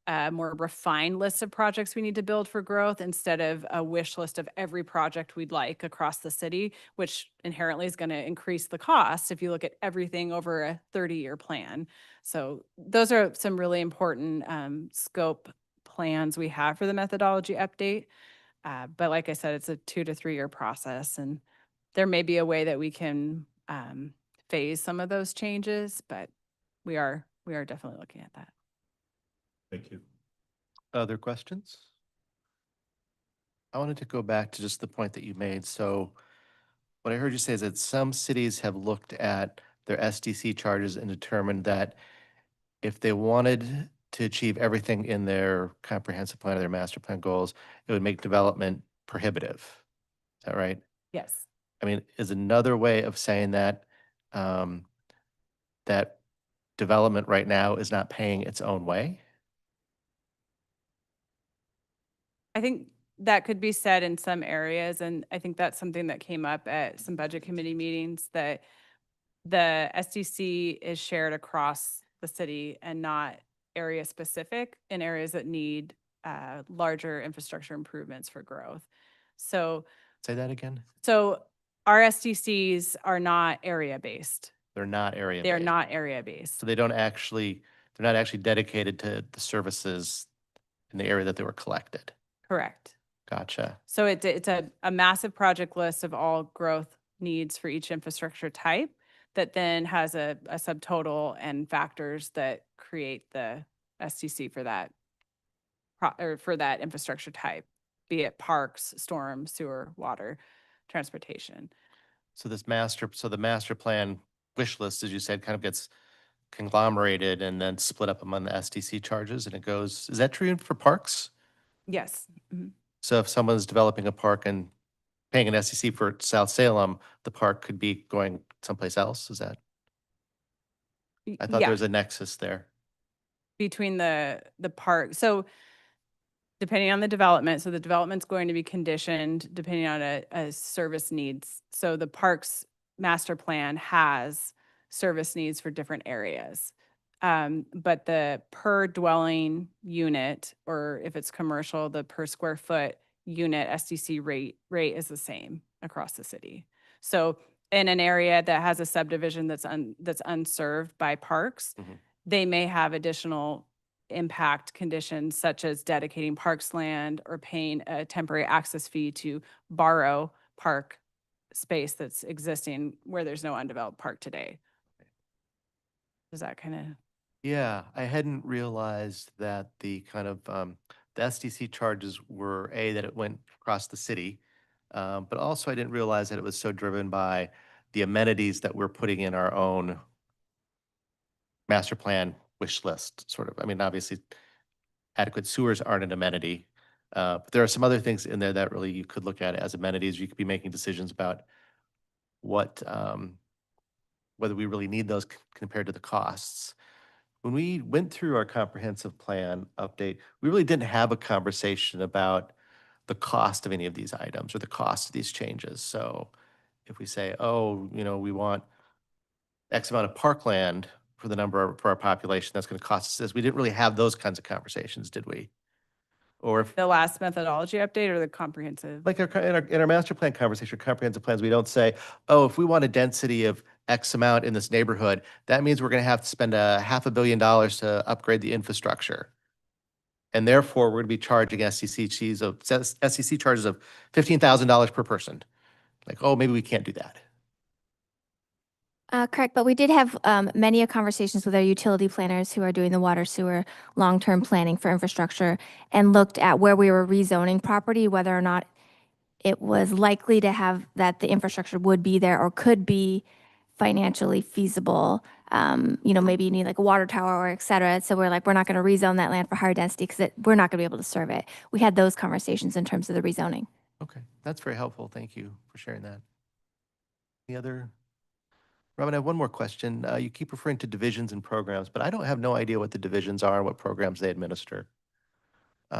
Speaker 10: a more refined list of projects we need to build for growth instead of a wish list of every project we'd like across the city, which inherently is going to increase the cost if you look at everything over a 30-year plan. So those are some really important scope plans we have for the methodology update. But like I said, it's a 2 to 3 year process, and there may be a way that we can phase some of those changes, but we are definitely looking at that.
Speaker 5: Thank you.
Speaker 1: Other questions? I wanted to go back to just the point that you made. So what I heard you say is that some cities have looked at their SDC charges and determined that if they wanted to achieve everything in their comprehensive plan or their master plan goals, it would make development prohibitive. Is that right?
Speaker 10: Yes.
Speaker 1: I mean, is another way of saying that that development right now is not paying its own way?
Speaker 10: I think that could be said in some areas, and I think that's something that came up at some budget committee meetings, that the SDC is shared across the city and not area specific in areas that need larger infrastructure improvements for growth. So
Speaker 1: Say that again.
Speaker 10: our SDCs are not area based.
Speaker 1: They're not area
Speaker 10: They're
Speaker 1: based.
Speaker 10: not area based.
Speaker 1: So they're not actually dedicated to the services in the area that they were collected.
Speaker 10: Correct.
Speaker 1: Gotcha.
Speaker 10: So it's a massive project list of all growth needs for each infrastructure type that then has a subtotal and factors that create the STC for that or for that infrastructure type, be it parks, storm, sewer, water, transportation.
Speaker 1: So the master plan wish list, as you said, kind of gets conglomerated and then split up among the STC charges, and it goes, is that true for parks?
Speaker 10: Yes. Mhm.
Speaker 1: So if someone's developing a park and paying an STC for South Salem, the park could be going someplace else, is that? I thought
Speaker 10: Yeah,
Speaker 1: there was a nexus there.
Speaker 10: between the park. So depending on the development, so the development's going to be conditioned depending on a service needs. So the parks master plan has service needs for different areas. But the per dwelling unit, or if it's commercial, the per square foot unit SDC rate is the same across the city. So in an area that has a subdivision that's unserved by parks,
Speaker 1: Mhm.
Speaker 10: they may have additional impact conditions such as dedicating parks land or paying a temporary access fee to borrow park space that's existing where there's no undeveloped park today. Does that kind of?
Speaker 1: Yeah, I hadn't realized that the kind of, the SDC charges were, that it went across the city. But also I didn't realize that it was so driven by the amenities that we're putting in our own master plan wish list, sort of. I mean, obviously adequate sewers aren't an amenity. But there are some other things in there that really you could look at as amenities. You could be making decisions about what, whether we really need those compared to the costs. When we went through our comprehensive plan update, we really didn't have a conversation about the cost of any of these items or the cost of these changes. So if we say, oh, we want X amount of parkland for the number for our population, that's going to cost us this. We didn't really have those kinds of conversations, did we? Or if,
Speaker 10: The last methodology update or the comprehensive?
Speaker 1: like in our master plan conversation, comprehensive plans, we don't say, oh, if we want a density of X amount in this neighborhood, that means we're going to have to spend $500 million to upgrade the infrastructure. And therefore, we're going to be charging SCC charges of $15,000 per person. Like, oh, maybe we can't do that.
Speaker 7: Correct, but we did have many conversations with our utility planners who are doing the water sewer long-term planning for infrastructure and looked at where we were rezoning property, whether or not it was likely to have that the infrastructure would be there or could be financially feasible. Maybe you need like a water tower or et cetera. So we're like, we're not going to rezone that land for higher density because we're not going to be able to serve it. We had those conversations in terms of the rezoning.
Speaker 1: Okay, that's very helpful. Thank you for sharing that. Any other? Robin, I have one more question. You keep referring to divisions and programs, but I don't have no idea what the divisions are and what programs they administer.
Speaker 10: We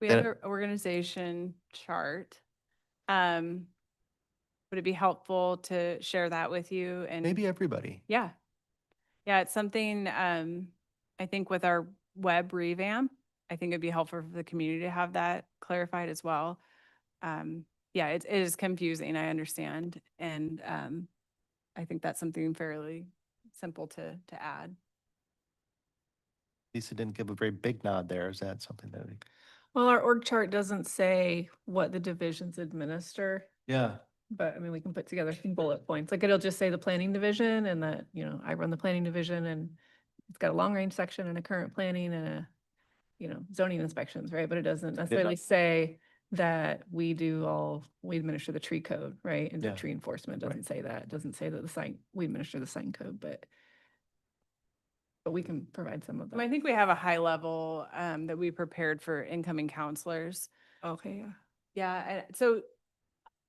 Speaker 1: Then
Speaker 10: have an organization chart. Would it be helpful to share that with you? And
Speaker 1: Maybe everybody.
Speaker 10: yeah. Yeah, it's something, I think with our web revamp, I think it'd be helpful for the community to have that clarified as well. Yeah, it is confusing, I understand. And, I think that's something fairly simple to add.
Speaker 1: Lisa didn't give a very big nod there. Is that something that?
Speaker 9: Well, our org chart doesn't say what the divisions administer,
Speaker 1: Yeah.
Speaker 9: but I mean, we can put together some bullet points. Like it'll just say the planning division and that, I run the planning division and it's got a long range section and a current planning and a, zoning inspections, right? But it doesn't necessarily say that we administer the tree code, right? And the
Speaker 1: Yeah.
Speaker 9: tree enforcement doesn't say that. It doesn't say that we administer the sign code, but we can provide some of that.
Speaker 10: I think we have a high level, that we prepared for incoming counselors.
Speaker 9: Okay, yeah.
Speaker 10: Yeah, so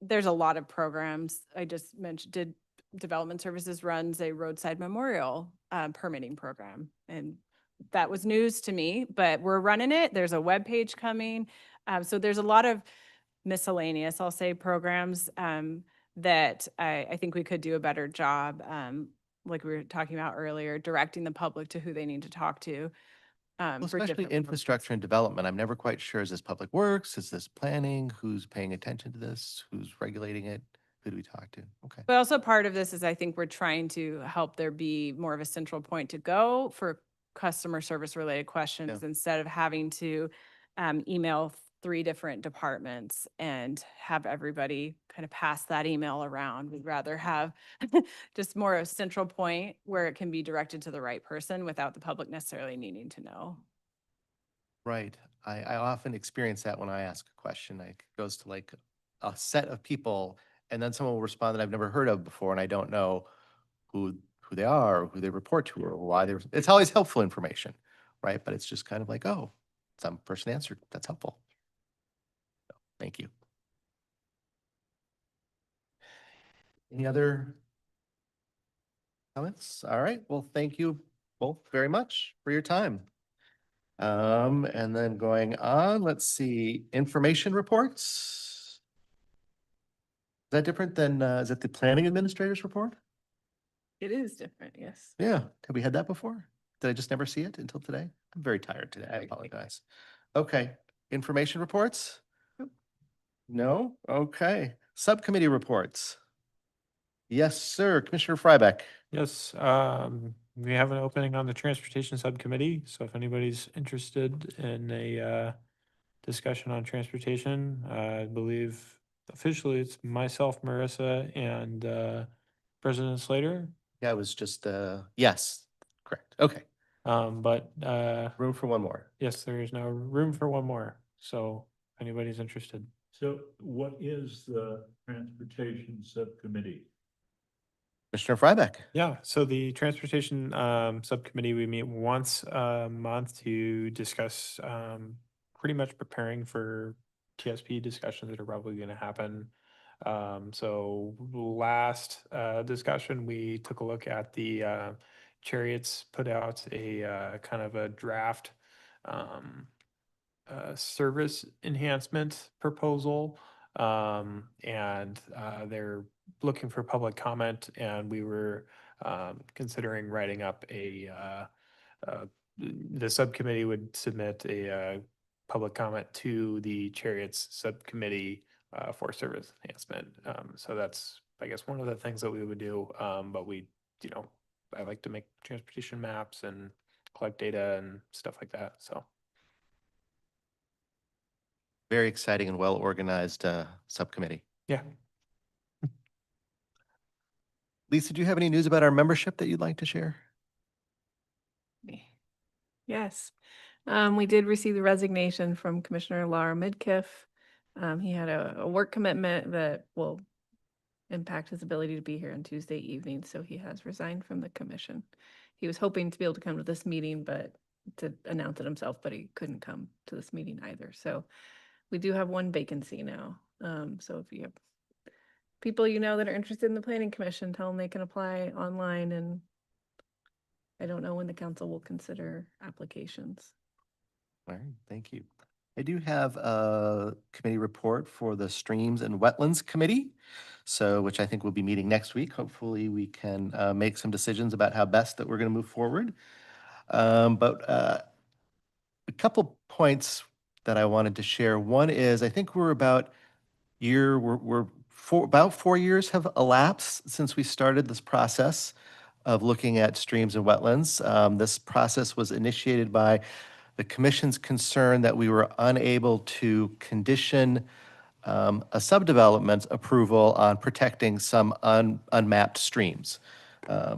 Speaker 10: there's a lot of programs. I just mentioned, Development Services runs a roadside memorial permitting program. And that was news to me, but we're running it. There's a web page coming. So there's a lot of miscellaneous, I'll say, programs that I think we could do a better job, like we were talking about earlier, directing the public to who they need to talk to.
Speaker 1: Well,
Speaker 10: for
Speaker 1: especially
Speaker 10: different
Speaker 1: infrastructure and development. I'm never quite sure, is this public works? Is this planning? Who's paying attention to this? Who's regulating it? who do we talk to? Okay.
Speaker 10: But also part of this is I think we're trying to help there be more of a central point to go for customer service related questions instead of having to email 3 different departments and have everybody kind of pass that email around. We'd rather have just more of a central point where it can be directed to the right person without the public necessarily needing to know.
Speaker 1: Right. I often experience that when I ask a question. It goes to like a set of people, and then someone will respond that I've never heard of before, and I don't know who they are, or who they report to, or why they're. It's always helpful information, right? But it's just kind of like, oh, some person answered. That's helpful. So, thank you. Any other comments? All right. Well, thank you both very much for your time. And then going on, let's see, information reports. Is that different than, is it the planning administrator's report?
Speaker 9: It is different, yes.
Speaker 1: Yeah. Have we had that before? Did I just never see it until today? I'm very tired today. I apologize. Okay. Information reports?
Speaker 9: Nope.
Speaker 1: No? Okay. Subcommittee reports. Yes, sir. Commissioner Frybeck.
Speaker 3: Yes, we have an opening on the Transportation Subcommittee, so if anybody's interested in a discussion on transportation, I believe officially it's myself, Marissa, and President Slater.
Speaker 1: Yeah, it was just, yes, correct. Okay.
Speaker 3: But
Speaker 1: Room for one more.
Speaker 3: yes, there is now room for one more, so if anybody's interested.
Speaker 5: So what is the Transportation Subcommittee?
Speaker 1: Commissioner Frybeck.
Speaker 3: Yeah, so the Transportation Subcommittee, we meet once a month to discuss pretty much preparing for TSP discussions that are probably going to happen. So last discussion, we took a look at the Chariots put out a kind of a draft service enhancement proposal. And they're looking for public comment, and we were considering writing up the subcommittee would submit a public comment to the Chariots subcommittee for service enhancement. So that's, I guess, one of the things that we would do. But we, I like to make transportation maps and collect data and stuff like that. So.
Speaker 1: Very exciting and well-organized subcommittee.
Speaker 3: Yeah.
Speaker 1: Lisa, do you have any news about our membership that you'd like to share?
Speaker 9: Yes. We did receive the resignation from Commissioner Laura Midkiff. He had a work commitment that will impact his ability to be here on Tuesday evening, so he has resigned from the commission. He was hoping to be able to come to this meeting, but to announce it himself, but he couldn't come to this meeting either. So we do have one vacancy now. So if you have people that are interested in the planning commission, tell them they can apply online, and I don't know when the council will consider applications.
Speaker 1: All right, thank you. I do have a committee report for the Streams and Wetlands Committee, which I think we'll be meeting next week. Hopefully we can make some decisions about how best that we're going to move forward. But a couple points that I wanted to share. One is, I think we're about 4 years have elapsed since we started this process of looking at streams and wetlands. This process was initiated by the commission's concern that we were unable to condition a subdevelopment approval on protecting some unmapped streams. I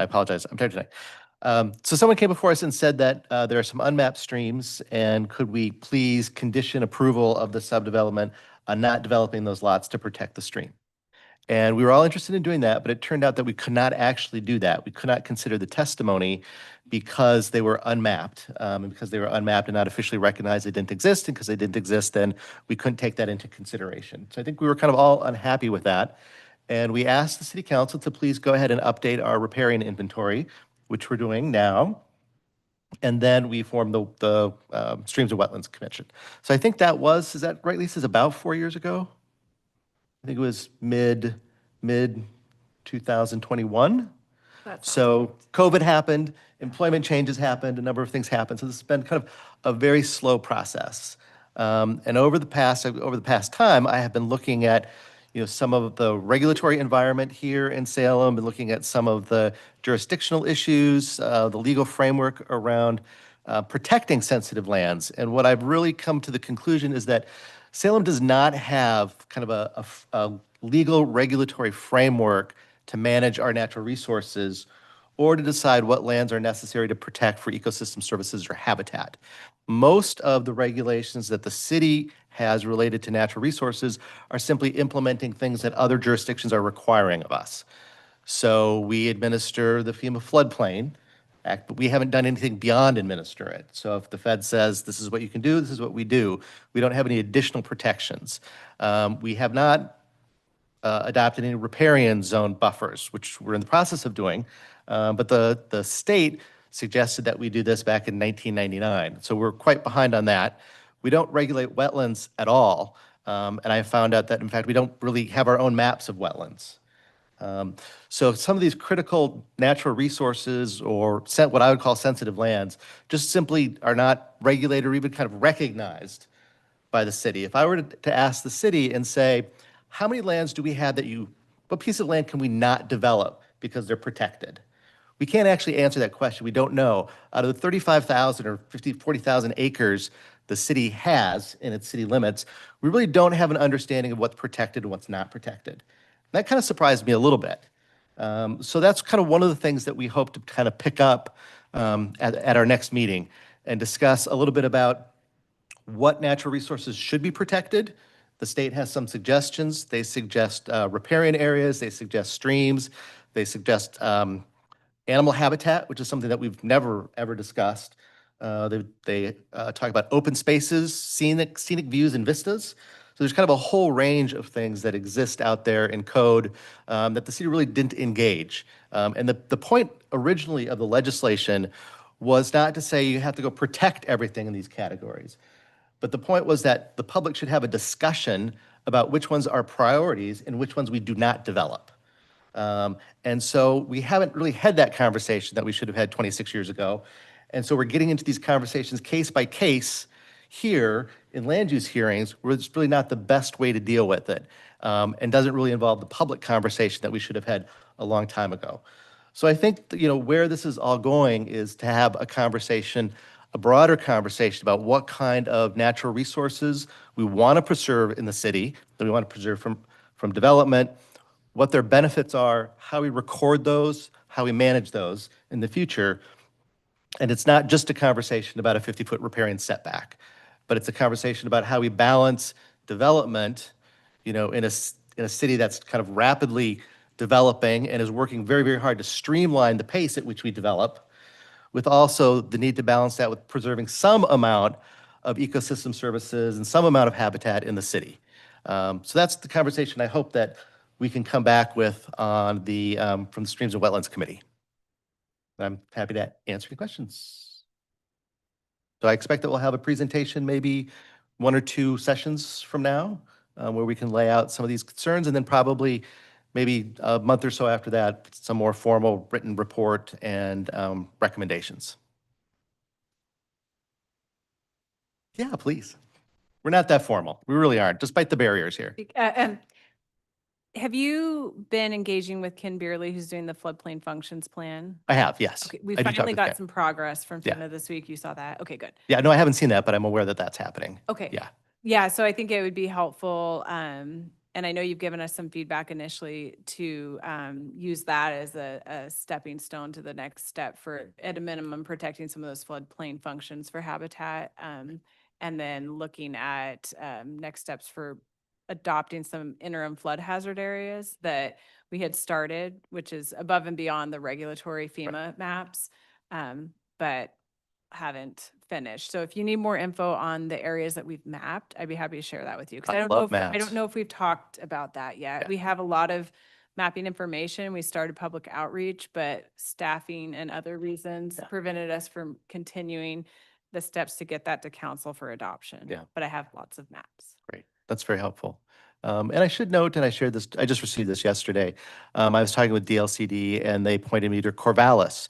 Speaker 1: apologize, I'm tired tonight. So someone came before us and said that there are some unmapped streams, and could we please condition approval of the subdevelopment on not developing those lots to protect the stream? And we were all interested in doing that, but it turned out that we could not actually do that. We could not consider the testimony because they were unmapped. And because they were unmapped and not officially recognized, they didn't exist. And because they didn't exist, then we couldn't take that into consideration. So I think we were kind of all unhappy with that. And we asked the city council to please go ahead and update our riparian inventory, which we're doing now. And then we formed the Streams and Wetlands Commission. So I think that was, is that right, Lisa? Is about 4 years ago? I think it was mid 2021.
Speaker 9: That's
Speaker 1: So COVID happened, employment changes happened, a number of things happened. So this has been kind of a very slow process. And over the past time, I have been looking at, some of the regulatory environment here in Salem, and looking at some of the jurisdictional issues, the legal framework around protecting sensitive lands. And what I've really come to the conclusion is that Salem does not have kind of a legal regulatory framework to manage our natural resources or to decide what lands are necessary to protect for ecosystem services or habitat. Most of the regulations that the city has related to natural resources are simply implementing things that other jurisdictions are requiring of us. So we administer the FEMA floodplain act, but we haven't done anything beyond administer it. So if the Fed says this is what you can do, this is what we do. We don't have any additional protections. We have not adopted any riparian zone buffers, which we're in the process of doing. But the state suggested that we do this back in 1999. So we're quite behind on that. We don't regulate wetlands at all. And I found out that, in fact, we don't really have our own maps of wetlands. So some of these critical natural resources, or what I would call sensitive lands, just simply are not regulated or even kind of recognized by the city. If I were to ask the city and say, how many lands do we have what piece of land can we not develop because they're protected? We can't actually answer that question. We don't know. Out of the 35,000 or 40,000 acres the city has in its city limits, we really don't have an understanding of what's protected and what's not protected. That kind of surprised me a little bit. So that's kind of one of the things that we hope to kind of pick up at our next meeting and discuss a little bit about what natural resources should be protected. The state has some suggestions. They suggest riparian areas. They suggest streams. They suggest animal habitat, which is something that we've never, ever discussed. They talk about open spaces, scenic views and vistas. So there's kind of a whole range of things that exist out there in code that the city really didn't engage. And the point originally of the legislation was not to say you have to go protect everything in these categories. But the point was that the public should have a discussion about which ones are priorities and which ones we do not develop. And so we haven't really had that conversation that we should have had 26 years ago. And so we're getting into these conversations case by case here in land use hearings, where it's really not the best way to deal with it, and doesn't really involve the public conversation that we should have had a long time ago. So I think, where this is all going is to have a conversation, a broader conversation about what kind of natural resources we want to preserve in the city, that we want to preserve from development, what their benefits are, how we record those, how we manage those in the future. And it's not just a conversation about a 50-foot riparian setback, but it's a conversation about how we balance development, in a city that's kind of rapidly developing and is working very, very hard to streamline the pace at which we develop, with also the need to balance that with preserving some amount of ecosystem services and some amount of habitat in the city. So that's the conversation I hope that we can come back with on from the Streams and Wetlands Committee. I'm happy to answer any questions. So I expect that we'll have a presentation maybe 1 or 2 sessions from now where we can lay out some of these concerns, and then probably maybe a month or so after that, some more formal written report and recommendations. Yeah, please. We're not that formal. We really aren't, despite the barriers here.
Speaker 10: Have you been engaging with Ken Beerley, who's doing the floodplain functions plan?
Speaker 1: I have, yes.
Speaker 10: Okay, we
Speaker 1: I do talk
Speaker 10: finally
Speaker 1: with
Speaker 10: got
Speaker 1: Ken.
Speaker 10: some progress from
Speaker 1: Yeah.
Speaker 10: FEMA this week. You saw that? Okay, good.
Speaker 1: Yeah, no, I haven't seen that, but I'm aware that that's happening.
Speaker 10: Okay.
Speaker 1: Yeah.
Speaker 10: Yeah, so I think it would be helpful, and I know you've given us some feedback initially to use that as a stepping stone to the next step for, at a minimum, protecting some of those floodplain functions for habitat, and then looking at next steps for adopting some interim flood hazard areas that we had started, which is above and beyond the regulatory FEMA maps, but haven't finished. So if you need more info on the areas that we've mapped, I'd be happy to share that with you. Because
Speaker 1: I
Speaker 10: I don't know
Speaker 1: love
Speaker 10: if I
Speaker 1: maps.
Speaker 10: don't know if we've talked about that yet.
Speaker 1: Yeah.
Speaker 10: We have a lot of mapping information. We started public outreach, but staffing and other reasons
Speaker 1: Yeah.
Speaker 10: prevented us from continuing the steps to get that to council for adoption.
Speaker 1: Yeah.
Speaker 10: But I have lots of maps.
Speaker 1: Great. That's very helpful. And I should note, and I shared this, I just received this yesterday. I was talking with DLCD and they pointed me to Corvallis,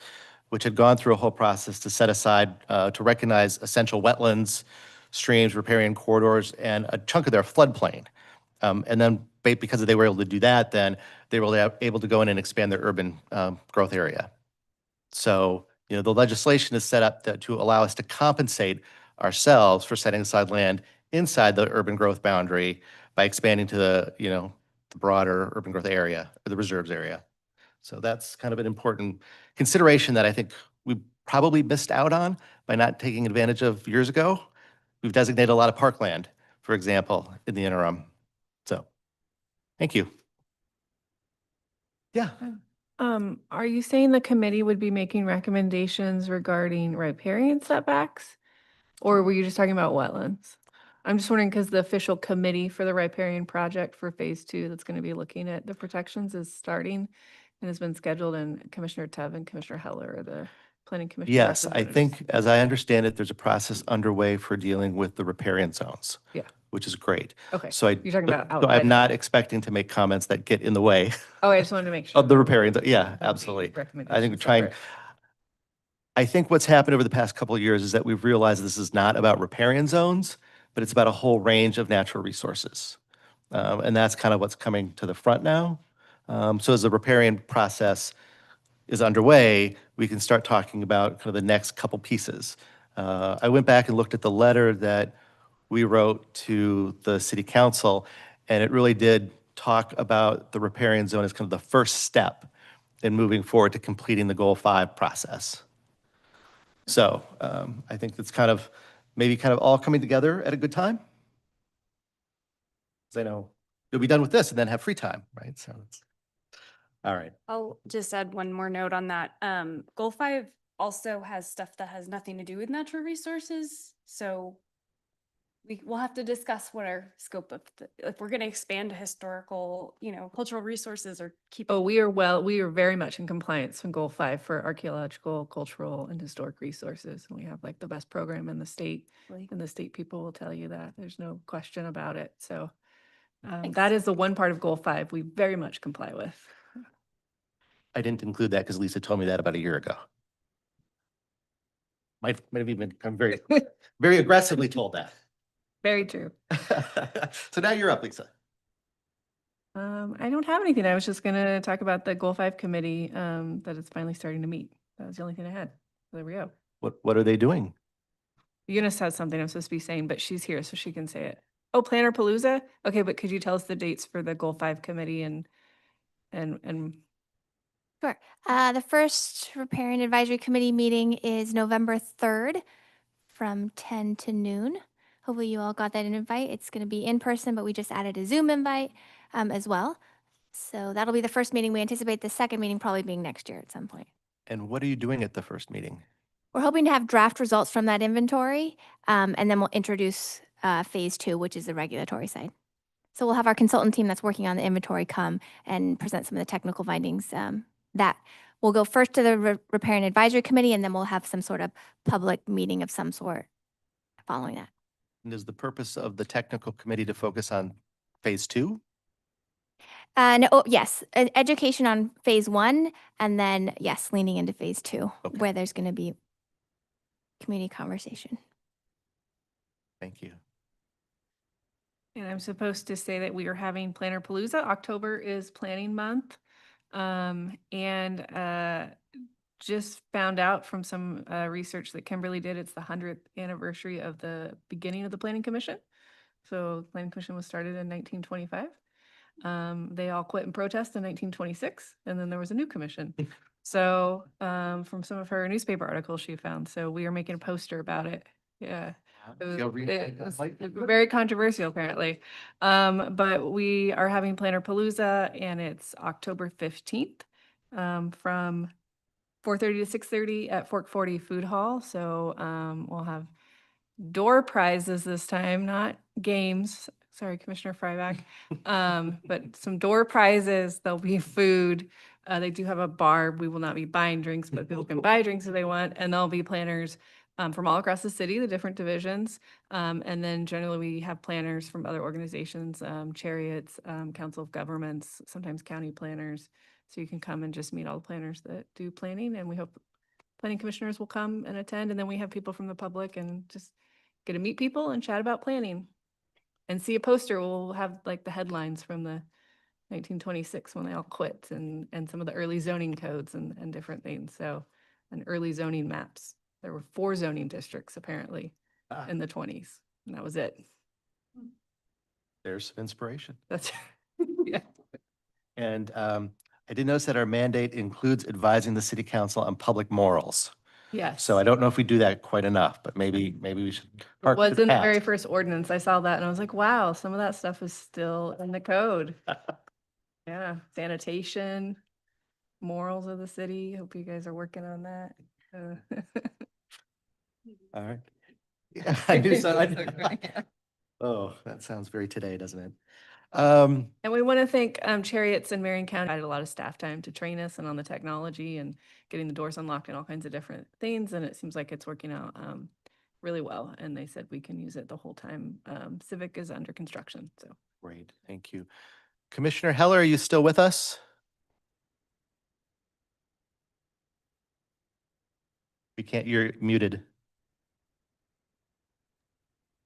Speaker 1: which had gone through a whole process to set aside, to recognize essential wetlands, streams, riparian corridors, and a chunk of their floodplain. And then because they were able to do that, then they were able to go in and expand their urban growth area. So, the legislation is set up to allow us to compensate ourselves for setting aside land inside the urban growth boundary by expanding to the broader urban growth area or the reserves area. So that's kind of an important consideration that I think we probably missed out on by not taking advantage of years ago. We've designated a lot of parkland, for example, in the interim. So, thank you. Yeah.
Speaker 9: Are you saying the committee would be making recommendations regarding riparian setbacks? Or were you just talking about wetlands? I'm just wondering because the official committee for the riparian project for phase 2 that's going to be looking at the protections is starting and has been scheduled, and Commissioner Tev and Commissioner Heller are the planning commission.
Speaker 1: Yes, I
Speaker 9: representatives.
Speaker 1: think, as I understand it, there's a process underway for dealing with the riparian zones.
Speaker 9: Yeah.
Speaker 1: Which is great.
Speaker 9: Okay.
Speaker 1: So
Speaker 9: You're talking about
Speaker 1: so
Speaker 9: outside
Speaker 1: I'm
Speaker 9: of-
Speaker 1: not expecting to make comments that get in the way
Speaker 9: Oh, I just wanted to make sure.
Speaker 1: of the riparian. Yeah,
Speaker 9: That would be
Speaker 1: absolutely. I think we're
Speaker 9: recommendations
Speaker 1: trying.
Speaker 9: separate.
Speaker 1: I think what's happened over the past couple of years is that we've realized this is not about riparian zones, but it's about a whole range of natural resources. And that's kind of what's coming to the front now. So as the riparian process is underway, we can start talking about kind of the next couple pieces. I went back and looked at the letter that we wrote to the city council, and it really did talk about the riparian zone as kind of the first step in moving forward to completing the Goal 5 process. So I think that's maybe all coming together at a good time. Because I know you'll be done with this and then have free time, right? So it's all right.
Speaker 8: I'll just add one more note on that. Goal 5 also has stuff that has nothing to do with natural resources. So we'll have to discuss what our scope of, if we're going to expand to historical, cultural resources or keep.
Speaker 9: Oh, we are very much in compliance with Goal 5 for archaeological, cultural, and historic resources. And we have like the best program in the state, and the state people will tell you that. There's no question about it. So that is the one part of Goal 5 we very much comply with.
Speaker 1: I didn't include that because Lisa told me that about a year ago. Might have even become very, very aggressively told that.
Speaker 9: Very true.
Speaker 1: So now you're up, Lisa.
Speaker 9: I don't have anything. I was just gonna talk about the Goal 5 committee, that it's finally starting to meet. That was the only thing I had. There we go.
Speaker 1: What are they doing?
Speaker 9: Eunice has something I'm supposed to be saying, but she's here, so she can say it. Oh, Planner Palooza? Okay, but could you tell us the dates for the Goal 5 committee and
Speaker 7: Sure. The first Riparian Advisory Committee meeting is November 3rd from 10 to noon. Hopefully you all got that invite. It's going to be in person, but we just added a Zoom invite as well. So that'll be the first meeting. We anticipate the second meeting probably being next year at some point.
Speaker 1: And what are you doing at the first meeting?
Speaker 7: We're hoping to have draft results from that inventory, and then we'll introduce phase 2, which is the regulatory side. So we'll have our consultant team that's working on the inventory come and present some of the technical findings that will go first to the Riparian Advisory Committee, and then we'll have some sort of public meeting of some sort following that.
Speaker 1: And is the purpose of the technical committee to focus on phase 2?
Speaker 7: Yes, education on phase 1, and then yes, leaning into phase 2,
Speaker 1: Okay.
Speaker 7: where there's going to be community conversation.
Speaker 1: Thank you.
Speaker 9: And I'm supposed to say that we are having Planner Palooza. October is planning month. Just found out from some research that Kimberly did, it's the 100th anniversary of the beginning of the Planning Commission. So the Planning Commission was started in 1925. They all quit in protest in 1926, and then there was a new commission. So from some of her newspaper articles she found, so we are making a poster about it. Yeah. It was very controversial apparently. But we are having Planner Palooza, and it's October 15th from 4:30 to 6:30 at Fork 40 Food Hall. So we'll have door prizes this time, not games. Sorry, Commissioner Fryback. But some door prizes. There'll be food. They do have a bar. We will not be buying drinks, but people can buy drinks if they want. And there'll be planners from all across the city, the different divisions. And then generally we have planners from other organizations, Chariots, Council of Governments, sometimes county planners. So you can come and just meet all the planners that do planning, and we hope planning commissioners will come and attend. And then we have people from the public and just get to meet people and chat about planning. And see a poster, we'll have like the headlines from the 1926 when they all quit, and some of the early zoning codes and different things. So, and early zoning maps. There were 4 zoning districts apparently
Speaker 1: Ah.
Speaker 9: in the 20s, and that was it.
Speaker 1: There's some inspiration.
Speaker 9: That's, yeah.
Speaker 1: And I did notice that our mandate includes advising the city council on public morals.
Speaker 9: Yes.
Speaker 1: So I don't know if we do that quite enough, but maybe we should.
Speaker 9: It
Speaker 1: hark to
Speaker 9: was in the very
Speaker 1: past.
Speaker 9: first ordinance. I saw that and I was like, wow, some of that stuff is still in the code. Yeah, sanitation, morals of the city. Hope you guys are working on that.
Speaker 1: All right. Yeah, I knew so. Oh, that sounds very today, doesn't it?
Speaker 9: And we want to thank Chariots and Marion County. I had a lot of staff time to train us and on the technology and getting the doors unlocked and all kinds of different things. And it seems like it's working out really well. And they said we can use it the whole time. Civic is under construction, so.
Speaker 1: Great, thank you. Commissioner Heller, are you still with us? We can't, you're muted.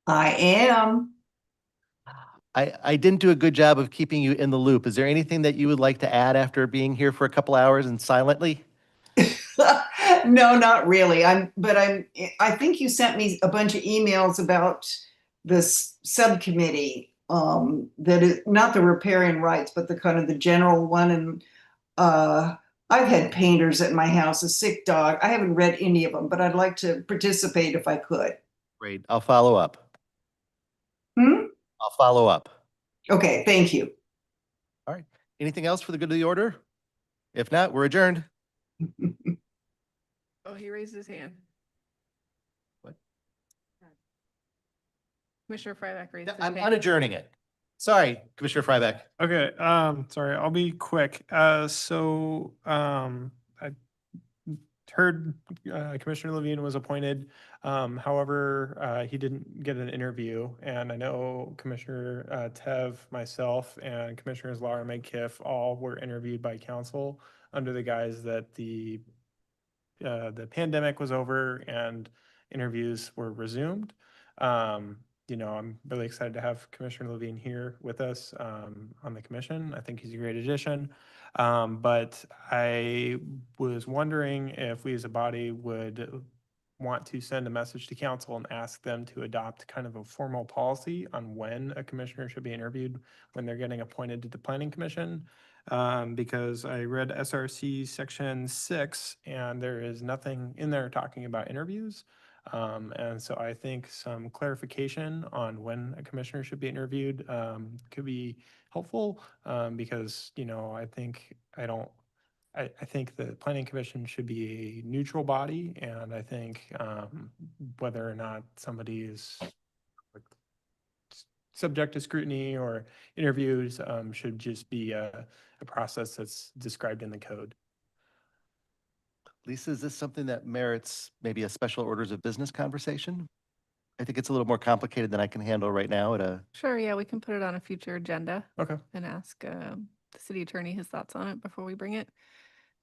Speaker 11: I am.
Speaker 1: I didn't do a good job of keeping you in the loop. Is there anything that you would like to add after being here for a couple hours and silently?
Speaker 11: No, not really. I think you sent me a bunch of emails about this subcommittee, that is not the riparian rights, but the kind of the general one. And I've had painters at my house, a sick dog. I haven't read any of them, but I'd like to participate if I could.
Speaker 1: Great, I'll follow up. I'll follow up.
Speaker 11: Okay, thank you.
Speaker 1: All right. Anything else for the good of the order? If not, we're adjourned.
Speaker 9: Oh, he raised his hand.
Speaker 1: What?
Speaker 9: Commissioner Fryback raised his
Speaker 1: I'm
Speaker 9: hand.
Speaker 1: unadjourning it. Sorry, Commissioner Fryback.
Speaker 3: Okay, sorry, I'll be quick. I heard Commissioner Levine was appointed. However, he didn't get an interview, and I know Commissioner Tev, myself, and Commissioners Laura and Kiff all were interviewed by council under the guise that the pandemic was over and interviews were resumed. I'm really excited to have Commissioner Levine here with us on the commission. I think he's a great addition. But I was wondering if we as a body would want to send a message to council and ask them to adopt kind of a formal policy on when a commissioner should be interviewed when they're getting appointed to the planning commission. Because I read SRC section 6 and there is nothing in there talking about interviews. And so I think some clarification on when a commissioner should be interviewed could be helpful, because, I think the planning commission should be a neutral body, and I think whether or not somebody is subject to scrutiny or interviews should just be a process that's described in the code.
Speaker 1: Lisa, is this something that merits maybe a special orders of business conversation? I think it's a little more complicated than I can handle right now at a.
Speaker 9: Sure, yeah, we can put it on a future agenda.
Speaker 3: Okay.
Speaker 9: And ask the city attorney his thoughts on it before we bring it.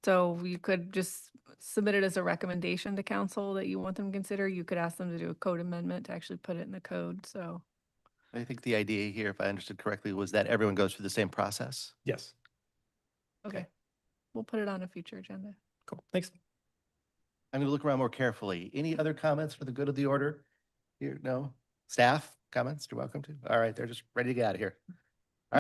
Speaker 9: So you could just submit it as a recommendation to council that you want them to consider. You could ask them to do a code amendment to actually put it in the code, so.
Speaker 1: I think the idea here, if I understood correctly, was that everyone goes through the same process.
Speaker 3: Yes.
Speaker 9: Okay. We'll put it on a future agenda.
Speaker 3: Cool. Thanks.
Speaker 1: I'm going to look around more carefully. Any other comments for the good of the order? Here, no? Staff comments? You're welcome to. All right, they're just ready to get out of here.